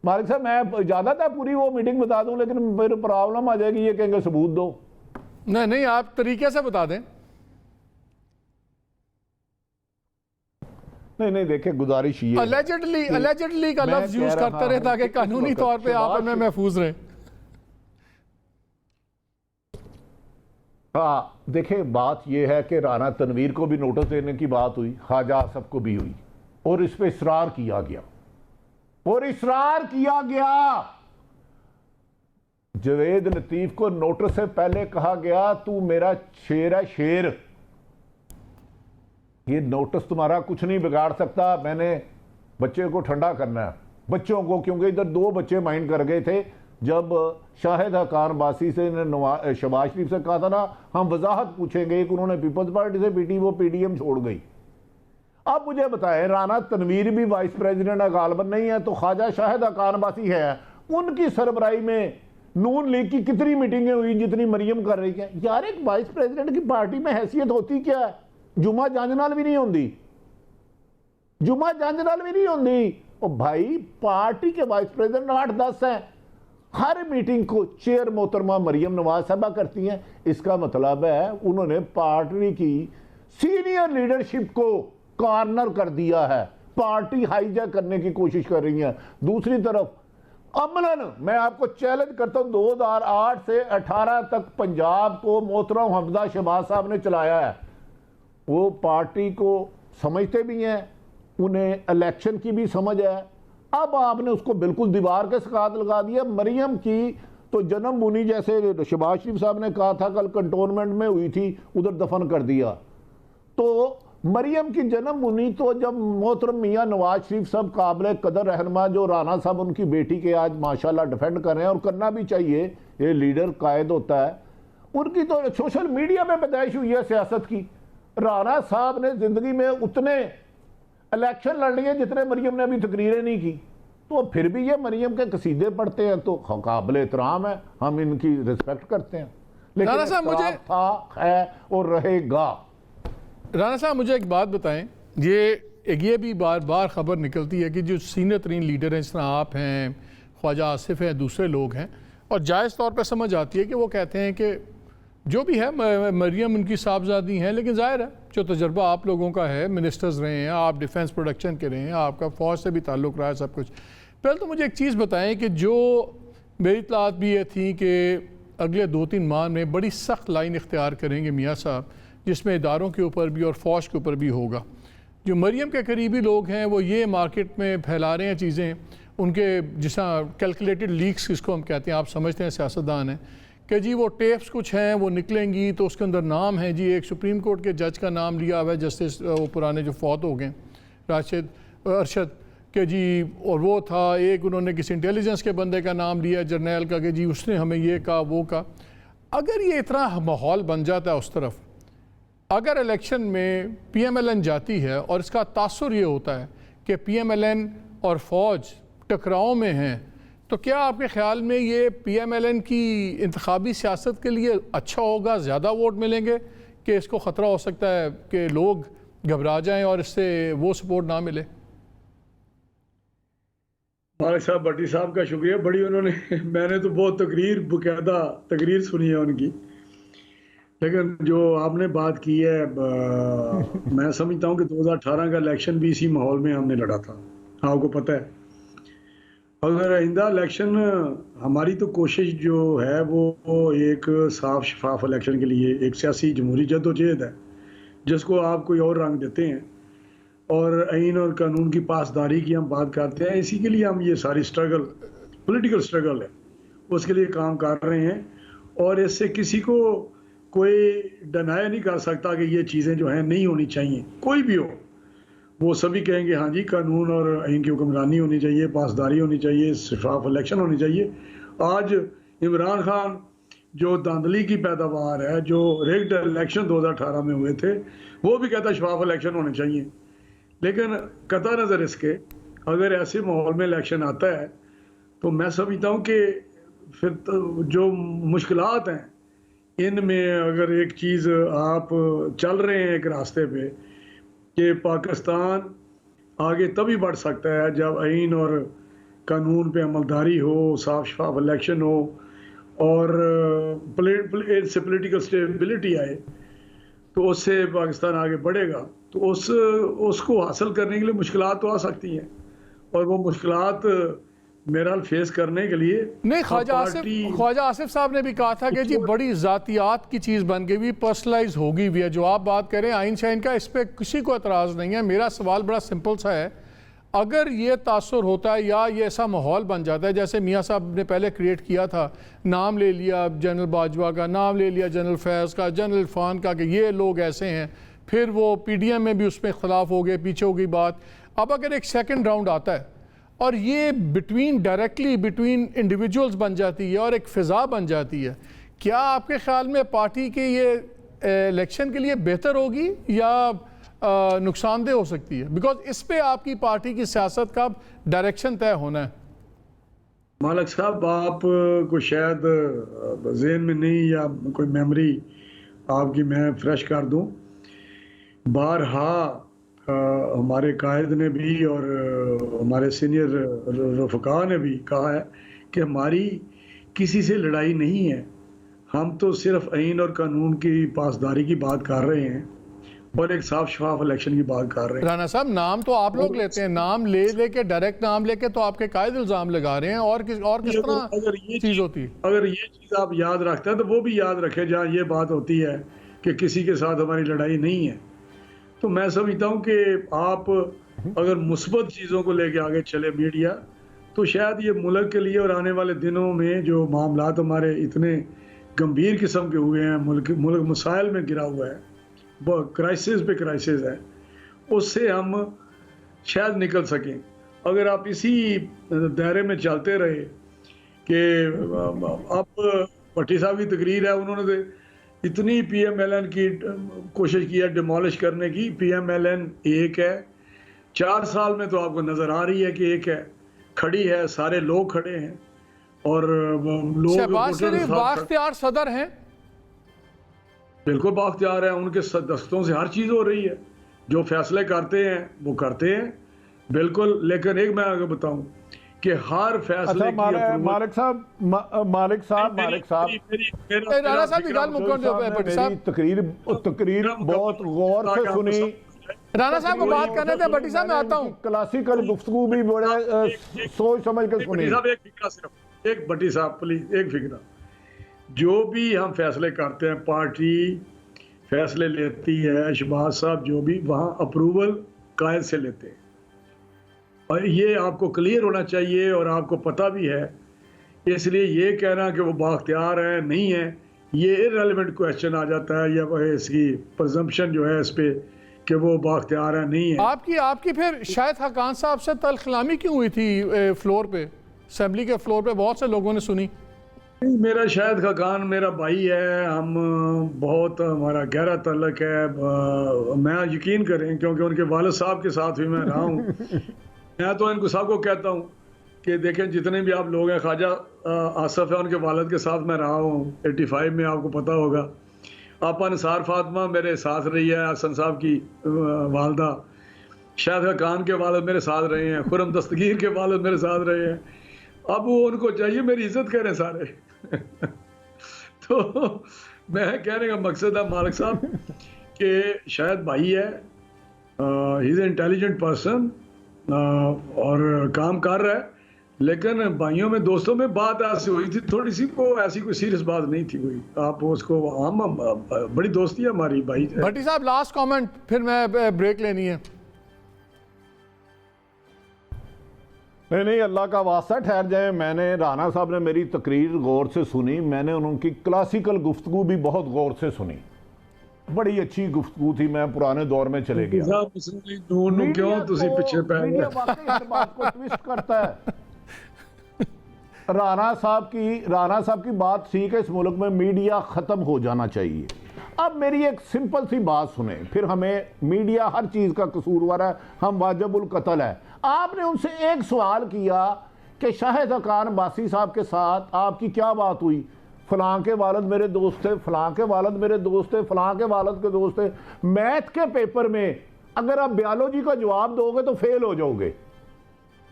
मालिक साहब मैं ज़्यादा था पूरी वो मीटिंग बता दूं, लेकिन फिर प्रॉब्लम आ जाएगी, ये कहेंगे सबूत दो। नहीं नहीं, आप तरीके से बता दें। नहीं देखिए, गुजारिश ये अलेजेडली का लफ्ज यूज करते रहे ताकि कानूनी तौर पे आप हमें महफूज रहे। हाँ देखिए, बात यह है कि राना तनवीर को भी नोटिस देने की बात हुई, ख्वाजा आसफ को भी हुई, और इस पे इसरार किया गया। जवेद लतीफ को नोटिस से पहले कहा गया तू मेरा शेर है, शेर, ये नोटिस तुम्हारा कुछ नहीं बिगाड़ सकता, मैंने बच्चे को ठंडा करना है, बच्चों को, क्योंकि इधर 2 बच्चे माइंड कर गए थे जब शाहिद हकान बासी से शहबाज शरीफ से कहा था ना हम वजाहत पूछेंगे, एक उन्होंने पीपल्स पार्टी से पीटी, वो PDM छोड़ गई। अब मुझे बताएं, राना तनवीर भी वाइस प्रेसिडेंट गालबन नहीं है, तो ख्वाजा शाहिद हकान बासी है, उनकी सरबराही में नून लीग की कितनी मीटिंगें हुई जितनी मरियम कर रही है। यार एक वाइस प्रेसिडेंट की पार्टी में हैसियत होती क्या है? जुमा जाननाल भी नहीं होंदी, और भाई पार्टी के वाइस प्रेसिडेंट 8-10 हैं, हर मीटिंग को चेयर मोहतरमा मरियम नवाज साहबा करती हैं। इसका मतलब है उन्होंने पार्टी की सीनियर लीडरशिप को कॉर्नर कर दिया है, पार्टी हाईजैक करने की कोशिश कर रही है। दूसरी तरफ अमलन मैं आपको चैलेंज करता हूं, 2008 से 18 तक पंजाब को मोहतरम हमजा शहबाज साहब ने चलाया है, वो पार्टी को समझते भी हैं, उन्हें इलेक्शन की भी समझ है। अब आपने उसको बिल्कुल दीवार के साथ लगा दिया। मरियम की तो जन्मभूमि, जैसे शहबाज शरीफ साहब ने कहा था कल कंटोनमेंट में हुई थी, उधर दफन कर दिया। तो मरियम की जन्मभूमि तो जब मोहतरम मियाँ नवाज शरीफ साहब काबिल कदर रहनुमा, जो राना साहब उनकी बेटी के आज माशाल्लाह डिफेंड कर रहे हैं, और करना भी चाहिए, ये लीडर कायद होता है, उनकी तो सोशल मीडिया में पैदाइश हुई है सियासत की। राना साहब ने जिंदगी में उतने इलेक्शन लड़ लिए जितने मरियम ने अभी तकरीरें नहीं की, तो फिर भी ये मरियम के कसीदे पढ़ते हैं तो काबिल एहतराम है, हम इनकी रिस्पेक्ट करते हैं। लेकिन मुझे था, है और रहेगा। राना साहब मुझे एक बात बताएं, ये भी बार बार खबर निकलती है कि जो सीनियर तरीन लीडर हैं, जिस तरह आप हैं, ख्वाजा आसिफ हैं, दूसरे लोग हैं, और जायज़ तौर पर समझ आती है कि वो कहते हैं कि जो भी है मरियम उनकी साहबजादी हैं, लेकिन ज़ाहिर है जो तजर्बा आप लोगों का है, मिनिस्टर्स रहे हैं, आप डिफेंस प्रोडक्शन के रहे हैं, आपका फ़ौज से भी ताल्लुक़ रहा है, सब कुछ, पहले तो मुझे एक चीज़ बताएं कि जो मेरी इत्तलात भी ये थी कि अगले 2-3 माह में बड़ी सख्त लाइन इख्तियार करेंगे मियाँ साहब, जिसमें इदारों के ऊपर भी और फ़ौज के ऊपर भी होगा। जो मरियम के करीबी लोग हैं वो ये मार्केट में फैला रहे हैं चीज़ें, उनके जिसा कैलकुलेटेड लीक्स जिसको हम कहते हैं, आप समझते हैं सियासतदान हैं, कि जी वो टेप्स कुछ हैं वो निकलेंगी तो उसके अंदर नाम है जी, एक सुप्रीम कोर्ट के जज का नाम लिया हुआ है, जस्टिस वो पुराने जो फौत हो गए राशिद अरशद के जी, और वो था एक उन्होंने किसी इंटेलिजेंस के बंदे का नाम लिया जर्नैल का कि जी उसने हमें ये कहा वो कहा। अगर ये इतना माहौल बन जाता है उस तरफ, अगर इलेक्शन में PMLN जाती है और इसका तासुर ये होता है कि PMLN और फ़ौज टकराव में हैं, तो क्या आपके ख्याल में ये PMLN की इंतखाबी सियासत के लिए अच्छा होगा, ज़्यादा वोट मिलेंगे, कि इसको ख़तरा हो सकता है कि लोग घबरा जाएं और इससे वो सपोर्ट ना मिले? मालिक साहब, भट्टी साहब का शुक्रिया, बड़ी उन्होंने मैंने तो बहुत बाकायदा तकरीर सुनी है उनकी, लेकिन जो आपने बात की है मैं समझता हूँ कि 2018 का इलेक्शन भी इसी माहौल में हमने लड़ा था, आपको पता है। अगर आइंदा इलेक्शन, हमारी तो कोशिश जो है वो एक साफ शफाफ इलेक्शन के लिए एक सियासी जमहूरी जद्दोजहद है, जिसको आप कोई और रंग देते हैं और आइन और कानून की पासदारी की हम बात करते हैं। इसी के लिए हम ये सारी स्ट्रगल, पॉलिटिकल स्ट्रगल है, उसके लिए काम कर रहे हैं। और इससे किसी को कोई डिनाई नहीं कर सकता कि ये चीज़ें जो हैं नहीं होनी चाहिए, कोई भी हो, वो सभी कहेंगे हाँ जी कानून और आइन की हुक्मरानी होनी चाहिए, पासदारी होनी चाहिए, शफाफ इलेक्शन होनी चाहिए। आज इमरान खान जो धांधली की पैदावार है, जो रिग्ड इलेक्शन 2018 में हुए थे, वो भी कहता शफाफ इलेक्शन होने चाहिए। लेकिन कतई नज़र इसके, अगर ऐसे माहौल में इलेक्शन आता है तो मैं समझता हूँ कि फिर तो जो मुश्किलात हैं इनमें, अगर एक चीज़ आप चल रहे हैं एक रास्ते पे कि पाकिस्तान आगे तभी बढ़ सकता है जब आइन और कानून पे अमलदारी हो, साफ शफाफ इलेक्शन हो और इससे पॉलिटिकल स्टेबिलिटी आए, तो उससे पाकिस्तान आगे बढ़ेगा। तो उसको हासिल करने के लिए मुश्किलात तो आ सकती हैं, और वो मुश्किलात मेरा फेस करने के लिए नहीं, ख्वाजा आसिफ साहब ने भी कहा था कि जी बड़ी ज़ातियात की चीज़ बन गई हुई, पर्सनलाइज होगी भी है। जो आप बात करें आइन शाइन का, इस पर किसी को एतराज़ नहीं है। मेरा सवाल बड़ा सिंपल सा है, अगर ये तासुर होता है या ये ऐसा माहौल बन जाता है जैसे मियाँ साहब ने पहले क्रिएट किया था, नाम ले लिया जनरल बाजवा का, नाम ले लिया जनरल फैज़ का, जनरल इरफान का कि ये लोग ऐसे हैं, फिर वो PDM में भी उसमें इख्तलाफ हो गए, पीछे हो गई बात। अब अगर एक सेकंड राउंड आता है और ये डायरेक्टली बिटवीन इंडिविजुअल्स बन जाती है और एक फ़िज़ा बन जाती है, क्या आपके ख्याल में पार्टी के ये इलेक्शन के लिए बेहतर होगी या नुकसानदेह हो सकती है? बिकॉज इस पे आपकी पार्टी की सियासत का डायरेक्शन तय होना है। मालिक साहब, आप को शायद जहन में नहीं या कोई मेमोरी आपकी मैं फ्रेश कर दूं, बारहा हमारे कायद ने भी और हमारे सीनियर रफ़का ने भी कहा है कि हमारी किसी से लड़ाई नहीं है, हम तो सिर्फ आइन और कानून की पासदारी की बात कर रहे हैं और एक साफ शफाफ इलेक्शन की बात कर रहे हैं। राना साहब, नाम तो आप लोग लेते हैं, नाम ले के डायरेक्ट नाम लेके तो आपके कायद इल्ज़ाम लगा रहे हैं, और किस तरह अगर ये चीज़ होती है? अगर ये चीज़ आप याद रखते हैं तो वो भी याद रखें जहाँ ये बात होती है कि किसी के साथ हमारी लड़ाई नहीं है। तो मैं समझता हूँ कि आप अगर मुस्बत चीज़ों को लेके आगे चले मीडिया, तो शायद ये मुल्क के लिए और आने वाले दिनों में जो मामलात हमारे इतने गंभीर किस्म के हुए हैं, मुल्क मसाइल में गिरा हुआ है, क्राइसिस पे क्राइसिस है, उससे हम शायद निकल सकें। अगर आप इसी दायरे में चलते रहे कि अब भट्टी साहब की तकरीर है, उन्होंने इतनी PMLN की कोशिश की है डिमोलिश करने की। PMLN एक है, 4 साल में तो आपको नज़र आ रही है कि एक है, खड़ी है, सारे लोग खड़े हैं और लोग बाख्तियार सदर हैं, बिल्कुल बाख्तियार है, उनके दस्तों से हर चीज़ हो रही है, जो फैसले करते हैं वो करते हैं बिल्कुल। लेकिन एक मैं आगे बताऊं कि हर फैसले मालिक साहब मेरी तकरीर बहुत गौर से सुनी, राणा साहब को बात करने थे, भट्टी साहब मैं आता हूँ। क्लासिकल गुफ्तगू भी बड़े सोच समझ कर सुनिए। एक फिक्रा सिर्फ, एक भट्टी साहब प्लीज, एक फिक्रा। जो भी हम फैसले करते हैं, पार्टी फैसले लेती है, शहबाज साहब जो भी वहाँ अप्रूवल कायद से लेते हैं, और ये आपको क्लियर होना चाहिए और आपको पता भी है। इसलिए ये कहना कि वो बाख्तियार है नहीं है, ये इररेलेवेंट क्वेश्चन आ जाता है, या इसकी प्रजम्पशन जो है इस पे कि वो बाख्तियार है नहीं है। आपकी फिर शायद हकान साहब से तलखलामी क्यों हुई थी फ्लोर पे, असेंबली के फ्लोर पे? बहुत से लोगों ने सुनी। मेरा शायद हकान मेरा भाई है, हम बहुत हमारा गहरा तल्लक है। मैं यकीन करें क्योंकि उनके वालिद साहब के साथ भी मैं रहा हूँ। मैं तो इनको सबको कहता हूँ कि देखें जितने भी आप लोग हैं, ख्वाजा आसफ है उनके वालिद के साथ मैं रहा हूँ 85 में, आपको पता होगा। आपा निसार फातिमा मेरे साथ रही है, हसन साहब की वालदा, शायद खान के वालिद मेरे साथ रहे हैं, खुरम दस्तगीर के वालिद मेरे साथ रहे हैं। अब वो उनको चाहिए मेरी इज्जत करें सारे। तो मैं कहने का मकसद है मालिक साहब कि शायद भाई है, ही इज़ इंटेलिजेंट पर्सन और काम कर रहा है, लेकिन भाइयों में दोस्तों में बात ऐसी हुई थी थोड़ी सी, को ऐसी कोई सीरियस बात नहीं थी हुई। आप उसको हम बड़ी दोस्ती है हमारी भाई। भट्टी साहब लास्ट कमेंट, फिर मैं ब्रेक लेनी है। नहीं, अल्लाह का वास्ता ठहर जाए। मैंने राणा साहब ने मेरी तकरीर गौर से सुनी, मैंने उनकी क्लासिकल गुफ्तगू भी बहुत गौर से सुनी, बड़ी अच्छी गुफ्तगू थी। मैं पुराने दौर में चले गया। क्यों तुसी पीछे मीडिया वाकई इस बात को ट्विस्ट करता है। राणा साहब की बात ठीक है, इस मुल्क में मीडिया ख़त्म हो जाना चाहिए। अब मेरी एक सिंपल सी बात सुने, फिर हमें मीडिया हर चीज़ का कसूरवार है, हम वाजिबुल कत्ल है। आपने उनसे एक सवाल किया कि शाहिद हकान बासी साहब के साथ आपकी क्या बात हुई? फलां के वालिद मेरे दोस्त थे, फलां के वालिद मेरे दोस्त थे, फलां के वालिद के दोस्त थे। मैथ के पेपर में अगर आप बायोलॉजी का जवाब दोगे तो फेल हो जाओगे।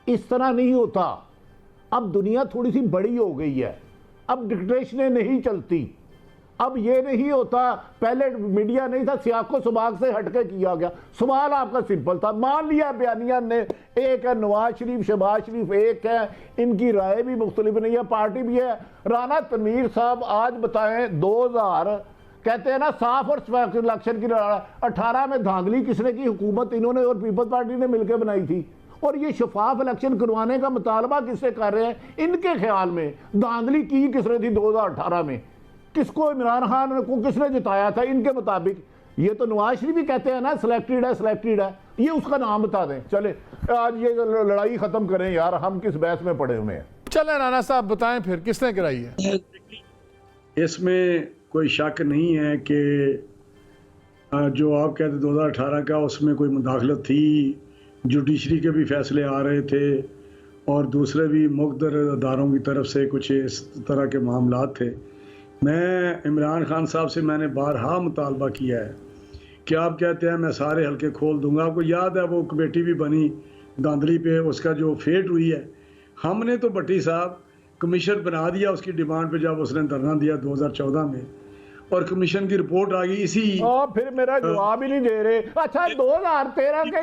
इस तरह नहीं होता। अब दुनिया थोड़ी सी बड़ी हो गई है, अब डिक्टेशनें नहीं चलती, अब ये नहीं होता। पहले मीडिया नहीं था, सियाको सुबाग से हटके किया गया। सवाल आपका सिंपल था, मान लिया बयानिया ने एक है, नवाज शरीफ शहबाज शरीफ एक है, इनकी राय भी मुख्तलिफ नहीं है, पार्टी भी है। राना तनवीर साहब आज बताएं 2000 कहते हैं ना साफ और इलेक्शन की 18 में धांधली किसने की? हुकूमत इन्होंने और पीपल्स पार्टी ने मिलकर बनाई थी। और ये शफाफ इलेक्शन करवाने का मुतालबा किससे कर रहे हैं? इनके ख्याल में धांधली की किसने थी 2018 में? किसको, इमरान खान को किसने जिताया था? इनके मुताबिक ये तो नवाज शरीफ भी कहते हैं ना सिलेक्टेड है, ये उसका नाम बता दें। चले आज ये लड़ाई खत्म करें यार, हम किस बहस में पड़े हुए हैं। चले राणा साहब बताएं फिर किसने कराई है? इसमें कोई शक नहीं है कि जो आप कहते 2018 का, उसमें कोई मुदाखलत थी। जुडिशरी के भी फैसले आ रहे थे और दूसरे भी मुक़द्दर अदारों की तरफ से कुछ इस तरह के मामलात थे। मैं इमरान खान साहब से मैंने बारहा मुतालबा किया है कि आप कहते हैं मैं सारे हल्के खोल दूंगा। आपको याद है वो कमेटी भी बनी धांधली पे, उसका जो फेट हुई है, हमने तो भट्टी साहब कमीशन बना दिया उसकी डिमांड पे जब उसने धरना दिया 2014 में, और कमीशन की रिपोर्ट आ गई इसी। फिर मेरा जवाब ही नहीं दे रहे। अच्छा 2013 के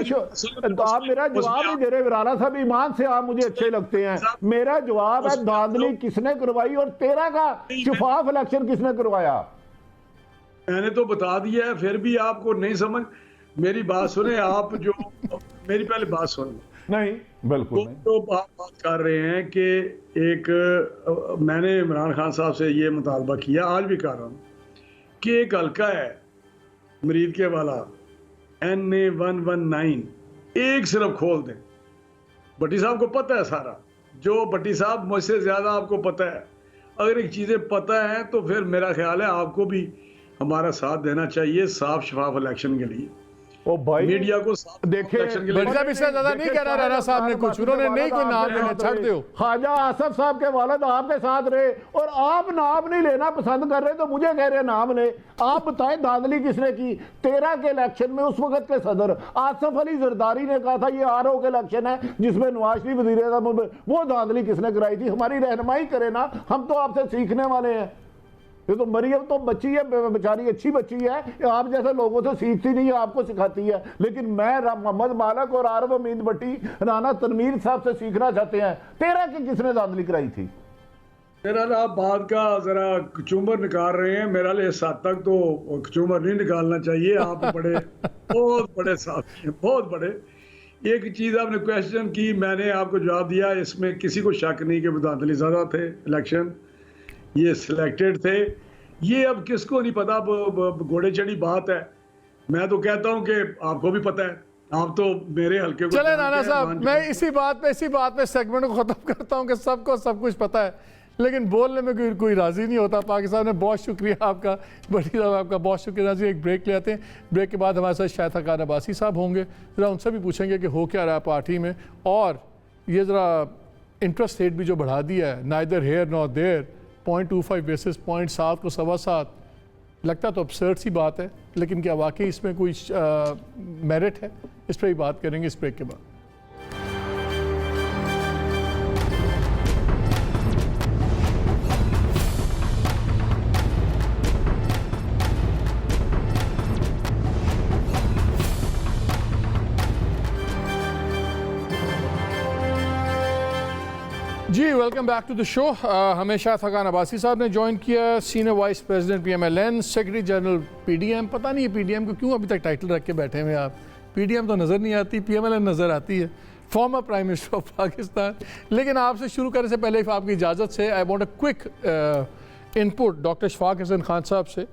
आप मेरा जवाब नहीं दे रहे। राणा साहब ईमान से आप मुझे अच्छे लगते हैं। मेरा जवाब है धांधली किसने करवाई और 13 का शफाफ इलेक्शन किसने करवाया? मैंने तो बता दिया है, फिर भी आपको नहीं समझ। मेरी बात सुने आप, जो मेरी पहले बात सुन। नहीं बिल्कुल नहीं। तो बात कर रहे हैं कि एक मैंने इमरान खान साहब से ये मुतालबा किया, आज भी कर रहा हूँ कि एक हल्का है मरीद के वाला NA 119 एक सिर्फ खोल दें। भट्टी साहब को पता है सारा, जो भट्टी साहब मुझसे ज़्यादा आपको पता है। अगर एक चीज़ें पता है तो फिर मेरा ख्याल है आपको भी हमारा साथ देना चाहिए साफ शफाफ इलेक्शन के लिए। ओ भाई मीडिया को देखिए, इससे ज्यादा नहीं कह रहा राणा साहब ने कुछ, उन्होंने नहीं कोई नाम लेना, छाड़ दो। ख्वाजा आसफ साहब के वालिद आपके साथ रहे और आप नाम नहीं लेना पसंद कर रहे तो मुझे कह रहे नाम ले। आप बताएं धांधली किसने की? 13 के इलेक्शन में उस वक्त के सदर आसफ अली जरदारी ने कहा था ये RO के इलेक्शन है जिसमें नवाज शरीफ वजीर आज़म, वो धांधली किसने कराई थी? हमारी रहनुमाई करे ना, हम तो आपसे सीखने वाले हैं। ये तो मरियम तो बच्ची है, बेचारी अच्छी बच्ची है, आप जैसे लोगों से सीखती नहीं है, आपको सिखाती है। लेकिन मैं मोहम्मद मालक और आरफ अमीद भट्टी राना तनवीर साहब से सीखना चाहते हैं, तेरा की किसने धांधली कराई थी? मेरा आप बात का जरा कचूमर निकाल रहे हैं, मेरा लिए इस हद तक तो कचूमर नहीं निकालना चाहिए। आप बड़े बहुत बड़े साथी हैं, बहुत बड़े। एक चीज़ आपने क्वेश्चन की, मैंने आपको जवाब दिया, इसमें किसी को शक नहीं कि धांधली ज़्यादा थे इलेक्शन, ये सिलेक्टेड थे। ये अब किसको नहीं पता, घोड़े चढ़ी बात है। मैं तो कहता हूं कि आपको भी पता है, आप तो मेरे हल्के को। चले राना साहब, मैं इसी बात पे सेगमेंट को ख़त्म करता हूं कि सबको सब कुछ पता है, लेकिन बोलने में कोई राज़ी नहीं होता। पाकिस्तान में बहुत शुक्रिया आपका, भट्टी साहब आपका बहुत शुक्रिया। जी एक ब्रेक ले आते हैं, ब्रेक के बाद हमारे साथ शायद खान अब्बासी साहब होंगे, ज़रा उनसे भी पूछेंगे कि हो क्या रहा है पार्टी में, और ये ज़रा इंटरेस्ट रेट भी जो बढ़ा दिया है, neither here not there, 0.25 basis point 7 को 7.25, लगता तो absurd सी बात है, लेकिन क्या वाकई इसमें कोई मेरिट है? इस पर ही बात करेंगे इस ब्रेक के बाद। जी welcome back to the show. हमें शायद खान अब्बासी साहब ने ज्वाइन किया, senior vice president PMLN, secretary general PDM। पता नहीं है PDM को क्यों अभी तक टाइटल रख के बैठे हुए आप, PDM तो नज़र नहीं आती, PMLN नज़र आती है, former prime minister of Pakistan. लेकिन आपसे शुरू करने से पहले आपकी इजाज़त से I want a quick input doctor Shafaq Hasan Khan sahab से,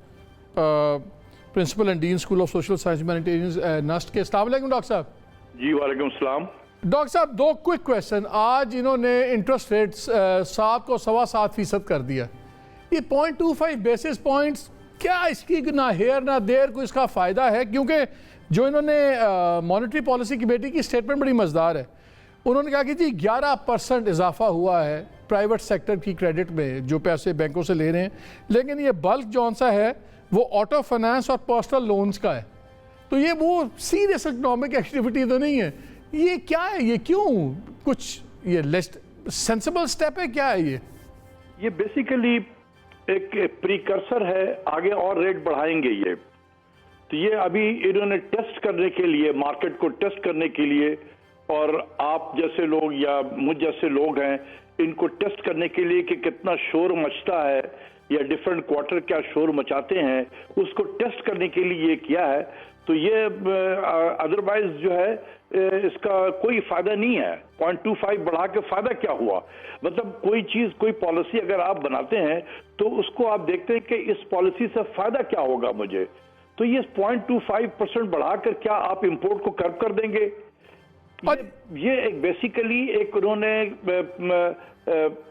principal and dean school of social science humanitarians NUST के। अस्सलाम वालेकुम डॉक्टर साहब। जी वालेकुम सलाम। डॉक्टर साहब दो क्विक क्वेश्चन। आज इन्होंने इंटरेस्ट रेट्स 7 को 7.25% कर दिया, ये 0.25 बेसिस पॉइंट्स, क्या इसकी ना हेयर ना देर को इसका फ़ायदा है? क्योंकि जो इन्होंने मॉनेटरी पॉलिसी कमेटी की स्टेटमेंट बड़ी मज़ेदार है, उन्होंने कहा कि जी 11% इजाफा हुआ है प्राइवेट सेक्टर की क्रेडिट में जो पैसे बैंकों से ले रहे हैं, लेकिन ये बल्क जौन सा है वो ऑटो फाइनेंस और पर्सनल लोन्स का है, तो ये वो सीरियस इकनॉमिक एक्टिविटी तो नहीं है। ये क्या है, ये क्यों कुछ ये लेस्ट सेंसिबल स्टेप है, क्या है ये? ये बेसिकली एक प्रीकर्सर है, आगे और रेट बढ़ाएंगे ये। तो ये अभी इन्होंने टेस्ट करने के लिए, मार्केट को टेस्ट करने के लिए, और आप जैसे लोग या मुझ जैसे लोग हैं, इनको टेस्ट करने के लिए कि कितना शोर मचता है या डिफरेंट क्वार्टर क्या शोर मचाते हैं, उसको टेस्ट करने के लिए ये किया है। तो ये अदरवाइज जो है इसका कोई फायदा नहीं है। 0.25 बढ़ा के फायदा क्या हुआ? मतलब कोई चीज, कोई पॉलिसी अगर आप बनाते हैं तो उसको आप देखते हैं कि इस पॉलिसी से फायदा क्या होगा मुझे। तो ये 0.25% बढ़ाकर क्या आप इंपोर्ट को कर्व कर देंगे? ये एक बेसिकली एक उन्होंने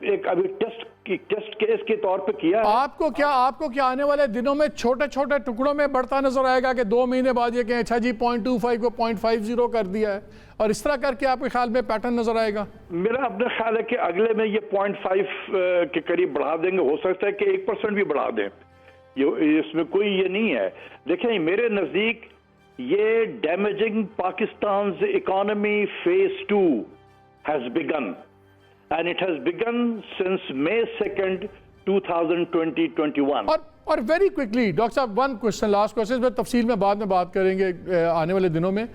एक अभी टेस्ट केस के तौर पे किया है। आपको क्या आने वाले दिनों में छोटे छोटे टुकड़ों में बढ़ता नजर आएगा कि 2 महीने बाद ये कहें अच्छा जी 0.25 को 0.50 कर दिया है, और इस तरह करके आपके ख्याल में पैटर्न नजर आएगा? मेरा अपना ख्याल है कि अगले में ये 0.5 के करीब बढ़ा देंगे, हो सकता है कि 1% भी बढ़ा दें, इसमें कोई ये नहीं है। देखें मेरे नजदीक ये damaging Pakistan economy phase 2 has begin, and it has begun since May 2nd, 2021. और वेरी क्विकली डॉक्टर साहब, वन क्वेश्चन, लास्ट क्वेश्चन, में तफसील में बाद में बात करेंगे आने वाले दिनों में।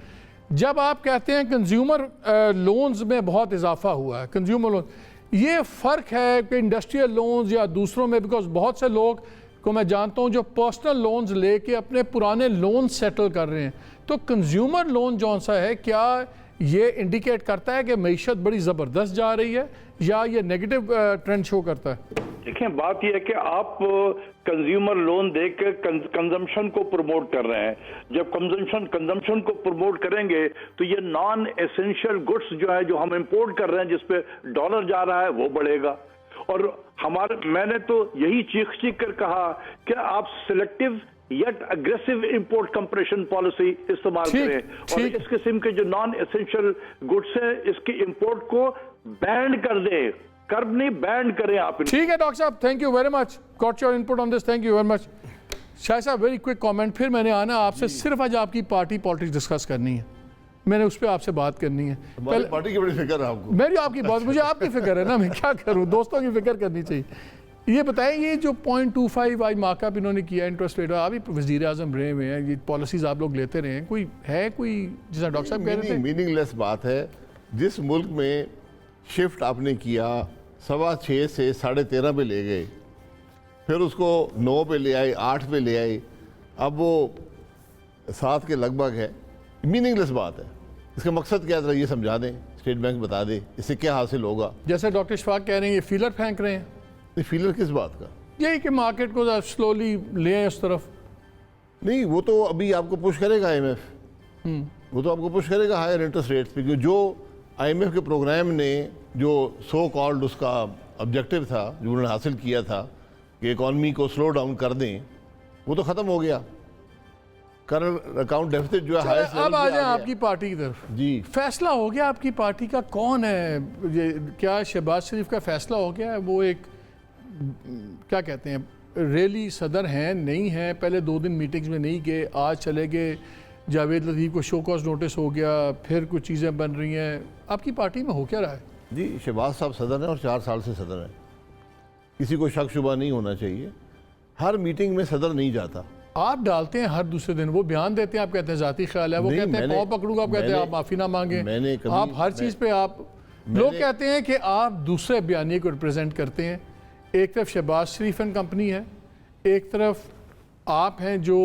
जब आप कहते हैं कंज्यूमर लोन्स में बहुत इजाफा हुआ है, कंज्यूमर लोन, ये फ़र्क है कि इंडस्ट्रियल लोन्स या दूसरों में? बिकॉज बहुत से लोग को मैं जानता हूँ जो पर्सनल लोन्स लेके अपने पुराने लोन सेटल कर रहे हैं, तो कंज्यूमर लोन जौन सा है, क्या ये इंडिकेट करता है कि मईशत बड़ी ज़बरदस्त जा रही है या ये नेगेटिव ट्रेंड शो करता है? देखें बात यह है कि आप कंज्यूमर लोन देकर कंजम्पशन को प्रमोट कर रहे हैं। जब कंजम्पशन को प्रमोट करेंगे तो ये नॉन एसेंशियल गुड्स जो है, जो हम इंपोर्ट कर रहे हैं, जिस पे डॉलर जा रहा है, वो बढ़ेगा। और मैंने तो यही चीख कर कहा कि आप selective yet aggressive import compression policy इस्तेमाल करें और इस किस्म के जो नॉन एसेंशियल गुड्स है इसके इंपोर्ट को बैन कर दें, कर्ब नहीं बैन करें आप। ठीक है डॉक्टर साहब, thank you very much, got your input on this, thank you very much. Shah साहब वेरी क्विक कमेंट, फिर मैंने आना आपसे सिर्फ आज आपकी पार्टी पॉलिटिक्स डिस्कस करनी है, मैंने उस पर आपसे बात करनी है। पार्टी की बड़ी फिक्र है आपको? मेरी आपकी बात, मुझे आपकी फिक्र है ना, मैं क्या करूं, दोस्तों की फिक्र करनी चाहिए। ये बताएं, ये जो 0.25 आज मार्कअप इन्होंने किया इंटरेस्ट रेट, आप भी वज़ीर आज़म रहे हुए हैं, ये पॉलिसीज़ आप लोग लेते रहे हैं, कोई जैसा डॉक्टर साहब कह रहे थे, मीनिंगलेस बात है। जिस मुल्क में शिफ्ट आपने किया 6.25 से 13.5 पे ले गए, फिर उसको 9 पे ले आए, 8 पे ले आए, अब वो 7 के लगभग है। मीनिंगलेस बात है। इसका मकसद क्या था ये समझा दें, स्टेट बैंक बता दे इससे क्या हासिल होगा। जैसे डॉक्टर इशफाक कह रहे हैं ये फीलर फेंक रहे हैं। फीलर किस बात का? यही कि मार्केट को स्लोली ले आए उस तरफ। नहीं, वो तो अभी आपको पुश करेगा IMF, वो तो आपको पुश करेगा हायर इंटरेस्ट रेट्स पे। जो IMF के प्रोग्राम ने जो सो कॉल्ड उसका ऑब्जेक्टिव था, जो उन्होंने हासिल किया था कि इकॉनमी को स्लो डाउन कर दें, वो तो ख़त्म हो गया। करंट अकाउंट डेफिसिट जो है हाईएस्ट लेवल अब आ जाए आपकी पार्टी की तरफ। जी, फैसला हो गया आपकी पार्टी का, कौन है ये? क्या शहबाज शरीफ का फैसला हो गया है? वो एक क्या कहते हैं, रैली सदर हैं नहीं हैं, पहले 2 दिन मीटिंग्स में नहीं गए, आज चले गए, जावेद लतीफ़ को शो कॉज नोटिस हो गया, फिर कुछ चीज़ें बन रही हैं। आपकी पार्टी में हो क्या रहा है? जी, शहबाज साहब सदर हैं और 4 साल से सदर हैं, किसी को शक शुबा नहीं होना चाहिए। हर मीटिंग में सदर नहीं जाता। आप डालते हैं हर दूसरे दिन, वो बयान देते हैं, आप कहते हैं ज़ाती ख्याल है, वो कहते हैं पाँव पकड़ूंगा, आप कहते हैं आप माफ़ी ना मांगे। आप हर चीज़ पे आप लोग कहते हैं कि आप दूसरे बयानी को रिप्रेजेंट करते हैं। एक तरफ शहबाज शरीफ एंड कंपनी है, एक तरफ आप हैं जो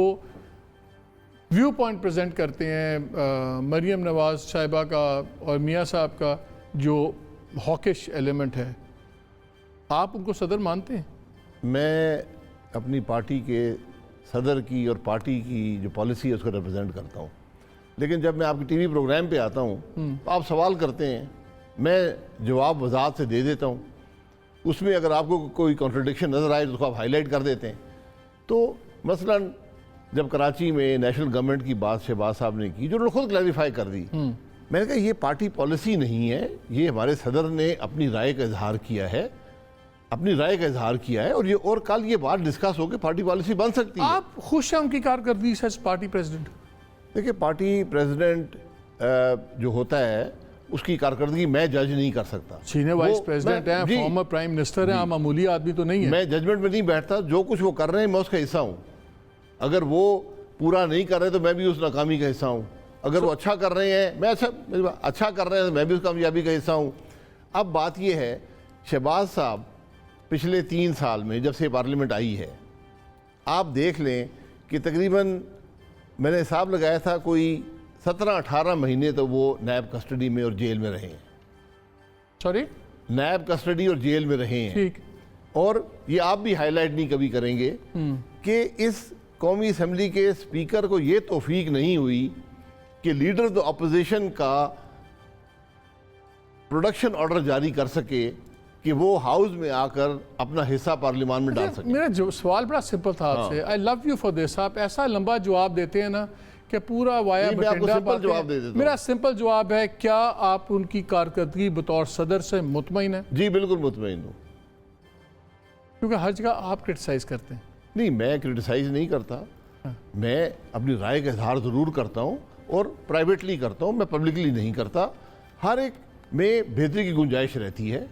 व्यू पॉइंट प्रेजेंट करते हैं मरियम नवाज साहिबा का और मियाँ साहब का जो हॉकिश एलिमेंट है। आप उनको सदर मानते हैं? मैं अपनी पार्टी के सदर की और पार्टी की जो पॉलिसी है उसको रिप्रेजेंट करता हूँ, लेकिन जब मैं आपके टीवी प्रोग्राम पे आता हूँ तो आप सवाल करते हैं, मैं जवाब वजाहत से दे देता हूँ। उसमें अगर आपको कोई कॉन्ट्रडिक्शन नज़र आए तो उसको आप हाईलाइट कर देते हैं। तो मसलन जब कराची में नेशनल गवर्नमेंट की बात शहबाज साहब ने की, जो उन्होंने खुद क्लैरिफाई कर दी, मैंने कहा ये पार्टी पॉलिसी नहीं है, ये हमारे सदर ने अपनी राय का इजहार किया है, अपनी राय का इजहार किया है, और कल ये बात डिस्कस होकर पार्टी पॉलिसी बन सकती है। आप खुश हैं उनकी कारकर्दगी से पार्टी प्रेसिडेंट? देखिए, पार्टी प्रेसिडेंट जो होता है उसकी कारकर्दगी मैं जज नहीं कर सकता। सीनियर वाइस प्रेसिडेंट हैं, फॉर्मर प्राइम मिनिस्टर हैं, मामूली आदमी तो नहीं है। मैं जजमेंट में नहीं बैठता, जो कुछ वो कर रहे हैं मैं उसका हिस्सा हूँ। अगर वो पूरा नहीं कर रहे तो मैं भी उस नाकामी का हिस्सा हूँ। अगर वो अच्छा कर रहे हैं, मैं अच्छा कर रहे हैं तो मैं भी उस कामयाबी का हिस्सा हूँ। अब बात ये है, शहबाज साहब पिछले 3 साल में जब से पार्लियामेंट आई है, आप देख लें कि तकरीबन मैंने हिसाब लगाया था कोई 17-18 महीने तो वो नैब कस्टडी में और जेल में रहे हैं। सॉरी, नैब कस्टडी और जेल में रहे हैं। ठीक। और ये आप भी हाईलाइट नहीं कभी करेंगे कि इस कौमी असम्बली के स्पीकर को ये तौफीक नहीं हुई कि लीडर द अपोजिशन का प्रोडक्शन ऑर्डर जारी कर सके कि वो हाउस में आकर अपना हिस्सा पार्लियामान में डाल सके। मेरा जो सवाल बड़ा सिंपल था आपसे, I love you for this. आप ऐसा लंबा जवाब देते हैं ना कि पूरा वाया बटिंडा जवाब दे देता। मेरा सिंपल जवाब है, क्या आप उनकी कारकर्दगी बतौर सदर से मुतमईन हैं? जी बिल्कुल मुतमईन हूँ, क्योंकि हर जगह आप क्रिटिसाइज करते हैं। नहीं, मैं क्रिटिसाइज नहीं करता, मैं अपनी राय का इजहार ज़रूर करता हूँ और प्राइवेटली करता हूँ, मैं पब्लिकली नहीं करता। हर एक में बेहतरी की गुंजाइश रहती है,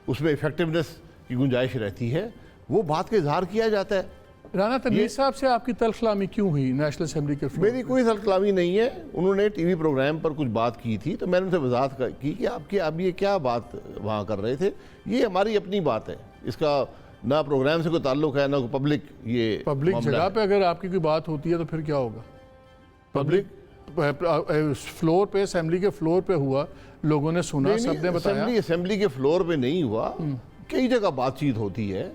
उसमें इफेक्टिवनेस की गुंजाइश रहती है, वो बात का इजहार किया जाता है। राना तनवीर साहब से आपकी तलखलामी क्यों हुई नेशनल असेंबली के? मेरी कोई तलखलामी नहीं है, उन्होंने टीवी प्रोग्राम पर कुछ बात की थी तो मैंने उनसे वजाहत की कि आप ये क्या बात वहाँ कर रहे थे। ये हमारी अपनी बात है, इसका ना प्रोग्राम से कोई ताल्लुक है ना कोई पब्लिक जगह पे अगर आपकी कोई बात होती है तो फिर क्या होगा? पब्लिक फ्लोर पे, असेंबली के फ्लोर पे हुआ, लोगों ने सुना, सबने बताया। असेंबली के फ्लोर पे नहीं हुआ, कई जगह बातचीत होती है,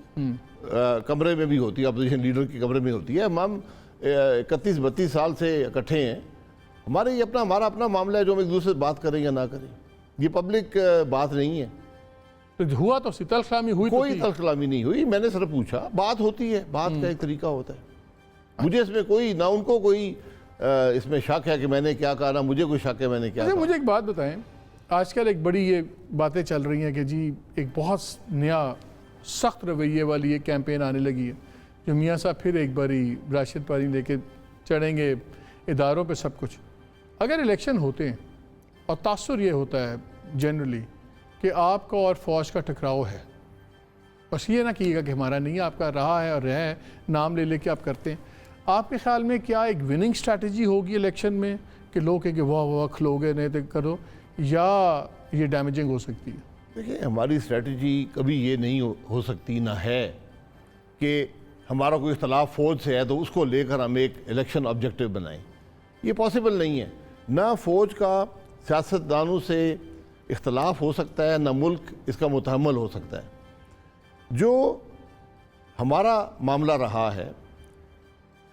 कमरे में भी होती है, अपोजिशन लीडर के कमरे में होती है। हम 31-32 साल से इकट्ठे हैं, हमारा अपना मामला है, जो हम एक दूसरे से बात करें या ना करें, ये पब्लिक बात नहीं है। तो हुआ तो तलखलामी हुई? कोई तलखलामी नहीं हुई, मैंने सिर्फ पूछा, बात होती है, बात का एक तरीका होता है। मुझे इसमें कोई ना, उनको कोई इसमें शक है कि मैंने क्या कहा, ना मुझे कोई शक है मैंने क्या कहा। मुझे एक बात बताएं, आजकल एक बड़ी ये बातें चल रही हैं कि जी एक बहुत नया सख्त रवैये वाली एक कैंपेन आने लगी है, जो मियाँ साहब फिर एक बारी राशिद पारी लेके चढ़ेंगे इदारों पे सब कुछ। अगर इलेक्शन होते हैं और तासुर ये होता है जनरली कि आपका और फौज का टकराव है, बस ये ना कीजिएगा कि हमारा नहीं है, आपका रहा है और रहा है, नाम ले लेके आप करते हैं। आपके ख्याल में क्या एक विनिंग स्ट्रैटेजी होगी इलेक्शन में कि लोग कहेंगे वाह वाह खलोगे नहीं तो करो, या ये डैमेजिंग हो सकती है? देखिए, हमारी स्ट्रैटेजी कभी ये नहीं हो सकती, ना है कि हमारा कोई इख्तलाफ फ़ौज से है तो उसको लेकर हम एक इलेक्शन ऑब्जेक्टिव बनाएं। ये पॉसिबल नहीं है। ना फ़ौज का सियासतदानों से इख्तलाफ हो सकता है, ना मुल्क इसका मुतहम्मल हो सकता है। जो हमारा मामला रहा है,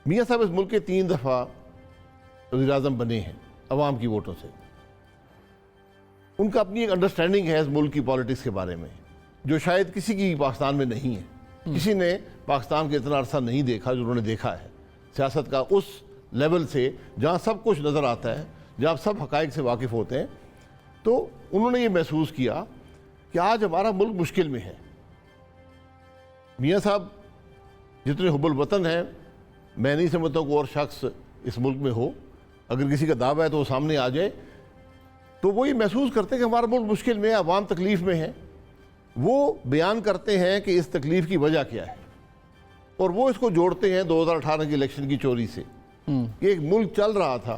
मियाँ साहब इस मुल्क के 3 दफ़ा वज़ीर-ए-आज़म बने हैं अवाम की वोटों से। उनका अपनी एक अंडरस्टैंडिंग है इस मुल्क की पॉलिटिक्स के बारे में, जो शायद किसी की पाकिस्तान में नहीं है। किसी ने पाकिस्तान के इतना अरसा नहीं देखा जो उन्होंने देखा है, सियासत का उस लेवल से जहाँ सब कुछ नज़र आता है, जहाँ सब हक़ाइक़ से वाकिफ़ होते हैं। तो उन्होंने ये महसूस किया कि आज हमारा मुल्क मुश्किल में है। मियाँ साहब जितने हुब्बुल वतन हैं, मैं नहीं समझता कोई और शख्स इस मुल्क में हो, अगर किसी का दावा है तो वो सामने आ जाए, तो वो ये महसूस करते हैं कि हमारा मुल्क मुश्किल में है, अवाम तकलीफ़ में है। वो बयान करते हैं कि इस तकलीफ़ की वजह क्या है, और वो इसको जोड़ते हैं 2018 की इलेक्शन की चोरी से। कि एक मुल्क चल रहा था,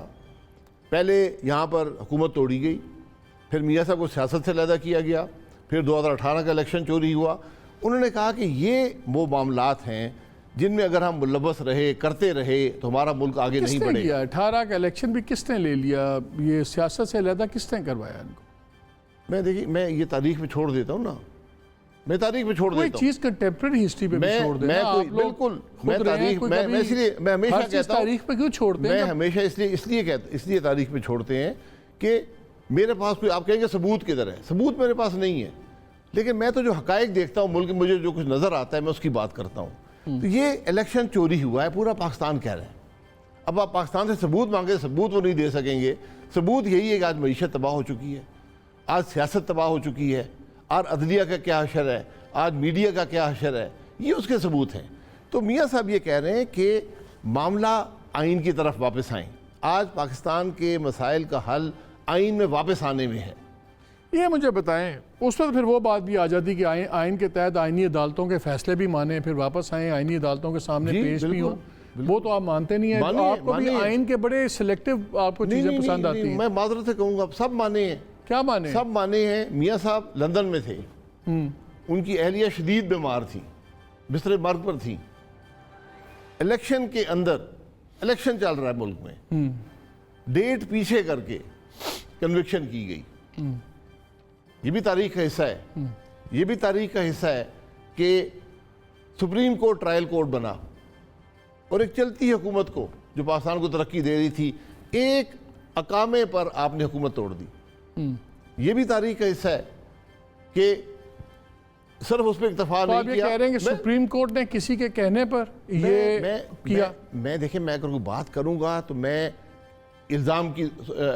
पहले यहाँ पर हुकूमत तोड़ी गई, फिर मियाँ साहब को सियासत से लैदा किया गया, फिर 2018 का इलेक्शन चोरी हुआ। उन्होंने कहा कि ये वो मामलात हैं जिनमें अगर हम मुलव्वस रहे, करते रहे तो हमारा मुल्क आगे नहीं बढ़ेगा। 18 का इलेक्शन भी किसने ले लिया, ये सियासत से लैदा किसने करवाया इनको? मैं देखिए, मैं ये तारीख में छोड़ देता हूँ ना, मैं तारीख में छोड़ देता हूँ। चीज़ कंटेम्प्रेरी हिस्ट्री पे भी छोड़ देना। आप लोग बिल्कुल, मैं तारीख मैं इसलिए मैं हमेशा कहता हूँ तारीख पे क्यों छोड़ते हैं? मैं हमेशा इसलिए तारीख पे छोड़ते हैं कि मेरे पास कोई, आप कहेंगे सबूत किधर है, सबूत मेरे पास नहीं है, लेकिन मैं तो जो हकायक देखता हूँ मुल्क में, मुझे जो कुछ नज़र आता है मैं उसकी बात करता हूँ। तो ये इलेक्शन चोरी हुआ है, पूरा पाकिस्तान कह रहा है। अब आप पाकिस्तान से सबूत मांगे, सबूत वो नहीं दे सकेंगे। सबूत यही है कि आज मईशत तबाह हो चुकी है, आज सियासत तबाह हो चुकी है, आज अदलिया का क्या हशर है, आज मीडिया का क्या हशर है, ये उसके सबूत हैं। तो मियाँ साहब ये कह रहे हैं कि मामला आइन की तरफ वापस आएँ। आज पाकिस्तान के मसाइल का हल आइन में वापस आने में है। ये मुझे बताएं, उस वक्त फिर वो बात भी आ जाती कि आइन के तहत आइनी अदालतों के फैसले भी माने, फिर वापस आए, आइनी अदालतों के सामने पेश भी हो। वो तो आप मानते नहीं है। आपको भी आइन के बड़े सिलेक्टिव आपको चीज़ें पसंद आती हैं। मैं माजरत से कहूँगा, सब माने हैं। क्या माने? सब माने हैं। मियाँ साहब लंदन में थे, उनकी अहलिया शदीद बीमार थी, बिस्तरे मर्ग पर थी। इलेक्शन के अंदर, इलेक्शन चल रहा है मुल्क में, डेट पीछे करके कन्विक्शन की गई। ये भी तारीख का हिस्सा है। ये भी तारीख का हिस्सा है कि सुप्रीम कोर्ट ट्रायल कोर्ट बना और एक चलती हुकूमत को, जो पाकिस्तान को तरक्की दे रही थी, एक अकामे पर आपने हुकूमत तोड़ दी। ये भी तारीख का हिस्सा है कि सिर्फ उस पर इत्तेफाक नहीं किया। कह रहे हैं कि सुप्रीम कोर्ट ने किसी के कहने पर ये किया। मैं देखिए, मैं अगर कोई बात करूंगा तो मैं इल्जाम की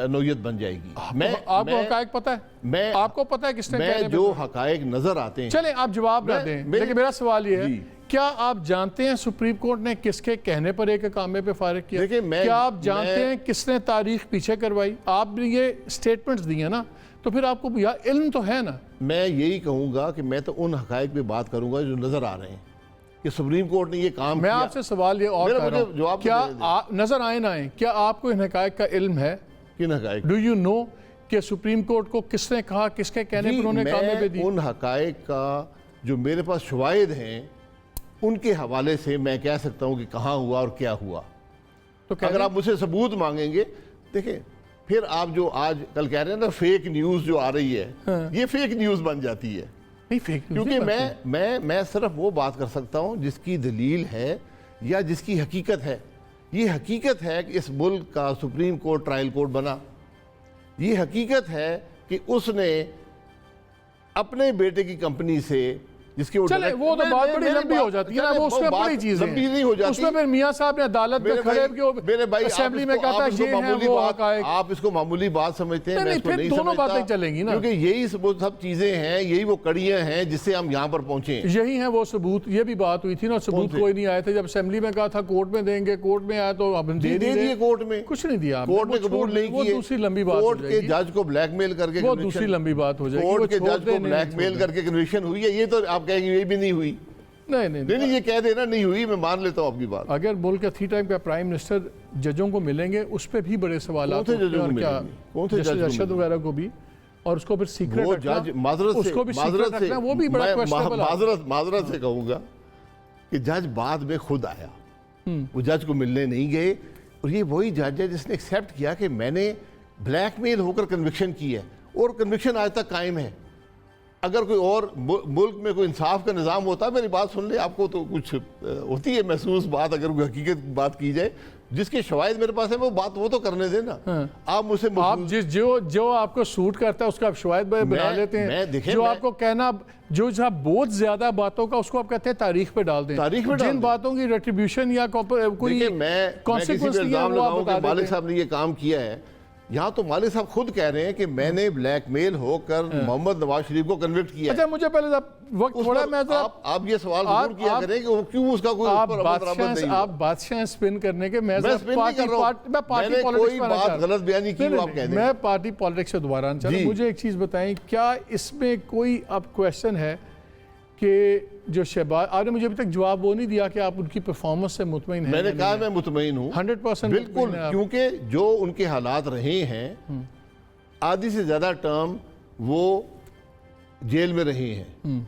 नौयत बन जाएगी। आपको हकायक पता है? मैं आपको पता है किसने मैं जो हकायक नजर आते हैं। चले आप जवाब ना दें, लेकिन मेरा सवाल ये है, क्या आप जानते हैं सुप्रीम कोर्ट ने किसके कहने पर एक कामे पे फारिग किया? क्या आप जानते हैं किसने तारीख पीछे करवाई? आपने ये स्टेटमेंट्स दिए ना, तो फिर आपको इल्म तो है ना। मैं यही कहूँगा कि मैं तो उन हकायक पे बात करूँगा जो नज़र आ रहे हैं कि सुप्रीम कोर्ट ने ये काम मैं आपसे सवाल ये और कर रहा हूं, क्या नज़र आए ना आए, क्या आपको इन हकायक का इल्म है? किन हकायक? डू यू नो कि सुप्रीम कोर्ट को किसने कहा, किसके कहने पर उन्होंने कामे पे दी? उन हकायक का जो मेरे पास शवाहिद हैं उनके हवाले से मैं कह सकता हूँ कि कहाँ हुआ और क्या हुआ। तो अगर आप मुझसे सबूत मांगेंगे, देखिए फिर आप जो आज कल कह रहे हैं ना फेक न्यूज़ जो आ रही है, ये फेक न्यूज़ बन जाती है। नहीं, फेक न्यूज़ क्योंकि मैं सिर्फ वो बात कर सकता हूँ जिसकी दलील है या जिसकी हकीकत है। ये हकीकत है कि इस मुल्क का सुप्रीम कोर्ट ट्रायल कोर्ट बना। ये हकीकत है कि उसने अपने बेटे की कंपनी से, जिसके वो तो बात बड़ी लंबी हो जाती है ना, वो उसमें बड़ी चीज लंबी नहीं हो जाती। उसमें फिर मियां साहब ने अदालत में खड़े मेरे भाई असेंबली में कहा था ये है वो हकायक। आप इसको मामूली बात समझते हैं, मैं इसको नहीं समझता। दोनों बातें चलेंगी ना, क्योंकि यही सब चीजें हैं, यही वो कड़ियां हैं जिससे हम यहाँ पर पहुंचे। यही है वो सबूत। ये भी बात हुई थी ना, सबूत कोई नहीं आए थे। जब असेंबली में कहा था कोर्ट में देंगे, कोर्ट में आया तो अब दे दिए। कोर्ट में कुछ नहीं दिया, कोर्ट ने कबूल नहीं किए। दूसरी लंबी बात, कोर्ट के जज को ब्लैकमेल करके, वो दूसरी लंबी बात हो जाएगी। कोर्ट के जज को ब्लैकमेल करके कन्विक्शन हुई है। ये तो आप आप कहेंगे ये भी नहीं हुई। नहीं ये कह देना नहीं हुई, मैं मान लेता हूँ आपकी बात। अगर मुल्क का थी टाइम का प्राइम मिनिस्टर जजों को मिलेंगे उस पर भी बड़े सवाल कौन से जज वगैरह को भी, और उसको फिर सीक्रेट वो जज माजरत से कहूँगा कि जज बाद में खुद आया, वो जज को मिलने नहीं गए, और ये वही जज है जिसने एक्सेप्ट किया कि मैंने ब्लैकमेल होकर कन्विक्शन की है, और कन्विक्शन आज तक कायम है। अगर कोई और मुल्क में कोई इंसाफ का निज़ाम होता, मेरी बात सुन ले, आपको तो कुछ होती है महसूस बात, अगर कोई हकीकत बात की जाए, जिसके शवाहिद मेरे पास है वो तो करने देना। आप मुझसे जो आपको सूट करता है उसका आप शवाहिद बना लेते हैं। जो आपको कहना, जो बहुत ज्यादा बातों का, उसको आप कहते हैं तारीख पे डाल दें। जिन बातों की रेट्रिब्यूशन या कोई मालिक साहब ने ये काम किया है, यहाँ तो मालिक साहब खुद कह रहे हैं कि मैंने ब्लैकमेल होकर मोहम्मद नवाज शरीफ को कन्विक्ट किया। अच्छा, मुझे पहले वक्त थोड़ा, मैं आप ये सवाल जरूर किया करें कि क्यों उसका कोई आप बादशाह स्पिन करने के, मैं कोई बात गलत बयानी की, आप कह दें। मैं पार्टी पॉलिटिक्स से दोबारा आना चाहता हूं। मुझे एक चीज बताएं, क्या इसमें कोई अब क्वेश्चन है कि जो शहबाज, आपने मुझे अभी तक जवाब वो नहीं दिया कि आप उनकी परफॉर्मेंस से मुतमईन हैं? मैंने कहा मैं मुतमईन हूँ 100% बिल्कुल, क्योंकि जो उनके हालात रहे हैं, आधी से ज़्यादा टर्म वो जेल में रहे हैं,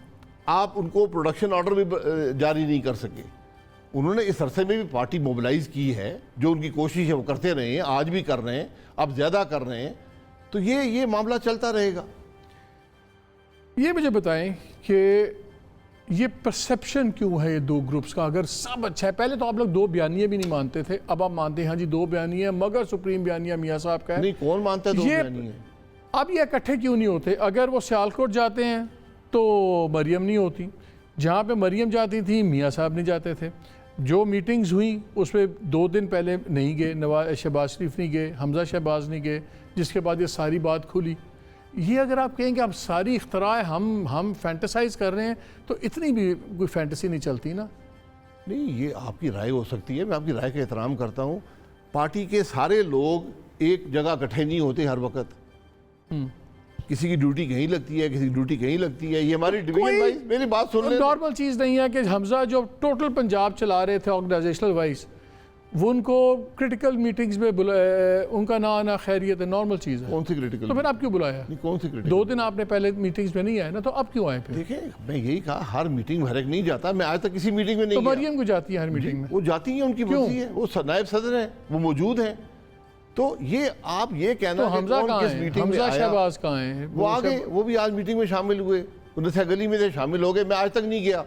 आप उनको प्रोडक्शन ऑर्डर भी जारी नहीं कर सके। उन्होंने इस अरसे में भी पार्टी मोबिलाइज की है, जो उनकी कोशिश है वो करते रहे हैं, आज भी कर रहे हैं, अब ज़्यादा कर रहे हैं, तो ये मामला चलता रहेगा। ये मुझे बताएं कि ये परसेप्शन क्यों है ये दो ग्रुप्स का? अगर सब अच्छा है, पहले तो आप लोग दो बयानियां भी नहीं मानते थे, अब आप मानते हैं हाँ जी दो बयानियां, मगर सुप्रीम बयानिया मियाँ साहब का है। नहीं, कौन मानता है दो बयानियां? अब ये इकट्ठे क्यों नहीं होते? अगर वो सियालकोट जाते हैं तो मरियम नहीं होती, जहाँ पे मरियम जाती थी मियाँ साहब नहीं जाते थे। जो मीटिंग्स हुई उस पर 2 दिन पहले नहीं गए, शहबाज शरीफ नहीं गए, हमजा शहबाज नहीं गए, जिसके बाद ये सारी बात खुली। ये अगर आप कहेंगे अब सारी इख्तरा है, हम फैंटेसाइज कर रहे हैं, तो इतनी भी कोई फैंटेसी नहीं चलती ना। नहीं, ये आपकी राय हो सकती है, मैं आपकी राय का एहतराम करता हूँ। पार्टी के सारे लोग एक जगह इकट्ठे नहीं होते हर वक्त, किसी की ड्यूटी कहीं लगती है, किसी की ड्यूटी कहीं लगती है, ये हमारी डिवीजन वाइज, मेरी बात सुन ले, नॉर्मल चीज़ नहीं है कि हमजा जो टोटल पंजाब चला रहे थे ऑर्गेनाइजेशनल वाइज, वो उनको क्रिटिकल मीटिंग्स में बुलाया, उनका ना आना खैरियत है, नॉर्मल चीज़ है। कौन सी क्रिटिकल? तो फिर आप क्यों बुलाया? कौन सी क्रिटिकल? 2 दिन आपने पहले मीटिंग्स में नहीं आए ना, तो अब क्यों आए फिर? देखिए, मैं यही कहा, हर मीटिंग में हर एक नहीं जाता, मैं आज तक किसी मीटिंग में नहीं। तो मरियम को जाती है हर मीटिंग में? वो जाती है, उनकी मर्जी है, वो नायब सदर है, वो मौजूद है। तो ये आप ये कहना तो हमजा कहाँ है? हमजा शहबाज कहाँ है? वो आ गए, वो भी आज मीटिंग में शामिल हुए, उनसे गली में थे, शामिल हो गए, मैं आज तक नहीं गया।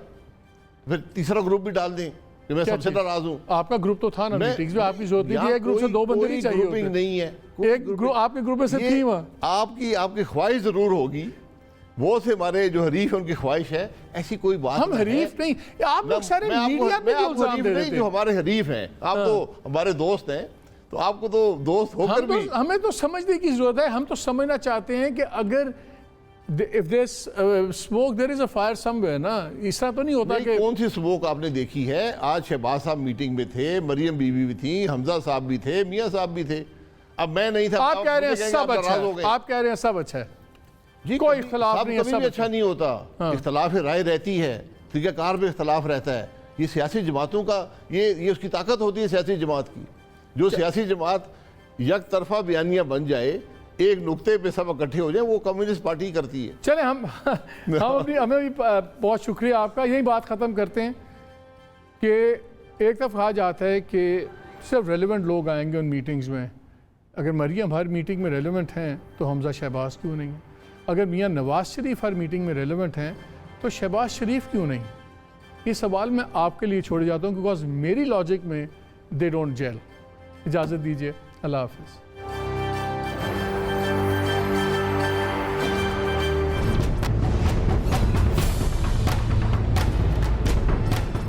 फिर तीसरा ग्रुप भी डाल दें कि मैं सबसे नाराज हूँ। आपका ग्रुप तो था ना मीटिंग्स में, आपकी जरूरत नहीं थी, एक ग्रुप से 2 बंदे नहीं चाहिए होते। नहीं है, एक ग्रुप आपके ग्रुप में से थी वहाँ। आपकी ख्वाहिश जरूर होगी, वो से हमारे जो हरीफ है उनकी ख्वाहिश है, ऐसी कोई बात हम हरीफ नहीं, आप लोग सारे मीडिया पे इल्जाम दे रहे थे। जो हमारे हरीफ हैं, आप तो हमारे दोस्त हैं, तो आपको तो दोस्त होकर भी हमें तो समझने की जरूरत है। हम तो समझना चाहते हैं कि अगर if there's smoke there is a fire somewhere ना, इस तरह तो नहीं होता कि कौन सी स्मोक आपने देखी है? आज शहबाज साहब मीटिंग में थे, मरियम बीबी भी थी, हमजा साहब भी थे, मियाँ साहब भी थे, अब मैं नहीं था। आप कह रहे हैं सब अच्छा है, आप कह रहे हैं सब अच्छा है जी, कोई इख्तलाफ नहीं है, सब अच्छा नहीं होता। इख्तलाफ राय रहती है, तरीक़ाकार में इख्तलाफ रहता है, ये सियासी जमातों का ये उसकी ताकत होती है सियासी जमात की। जो सियासी जमात एक तरफा बयानियाँ बन जाए, एक नुक्ते पे सब इकट्ठे हो जाए, वो कम्युनिस्ट पार्टी करती है। चले हमें भी बहुत शुक्रिया आपका। यही बात ख़त्म करते हैं कि एक तरफ कहा जाता है कि सिर्फ रेलिवेंट लोग आएंगे उन मीटिंग्स में। अगर मरियम हर मीटिंग में रेलिवेंट हैं तो हमजा शहबाज क्यों नहीं? अगर मियाँ नवाज शरीफ हर मीटिंग में रेलिवेंट हैं तो शहबाज शरीफ क्यों नहीं? ये सवाल मैं आपके लिए छोड़ जाता हूँ, बिकॉज मेरी लॉजिक में दे डोंट जेल। इजाज़त दीजिए, अल्लाह हाफिज़।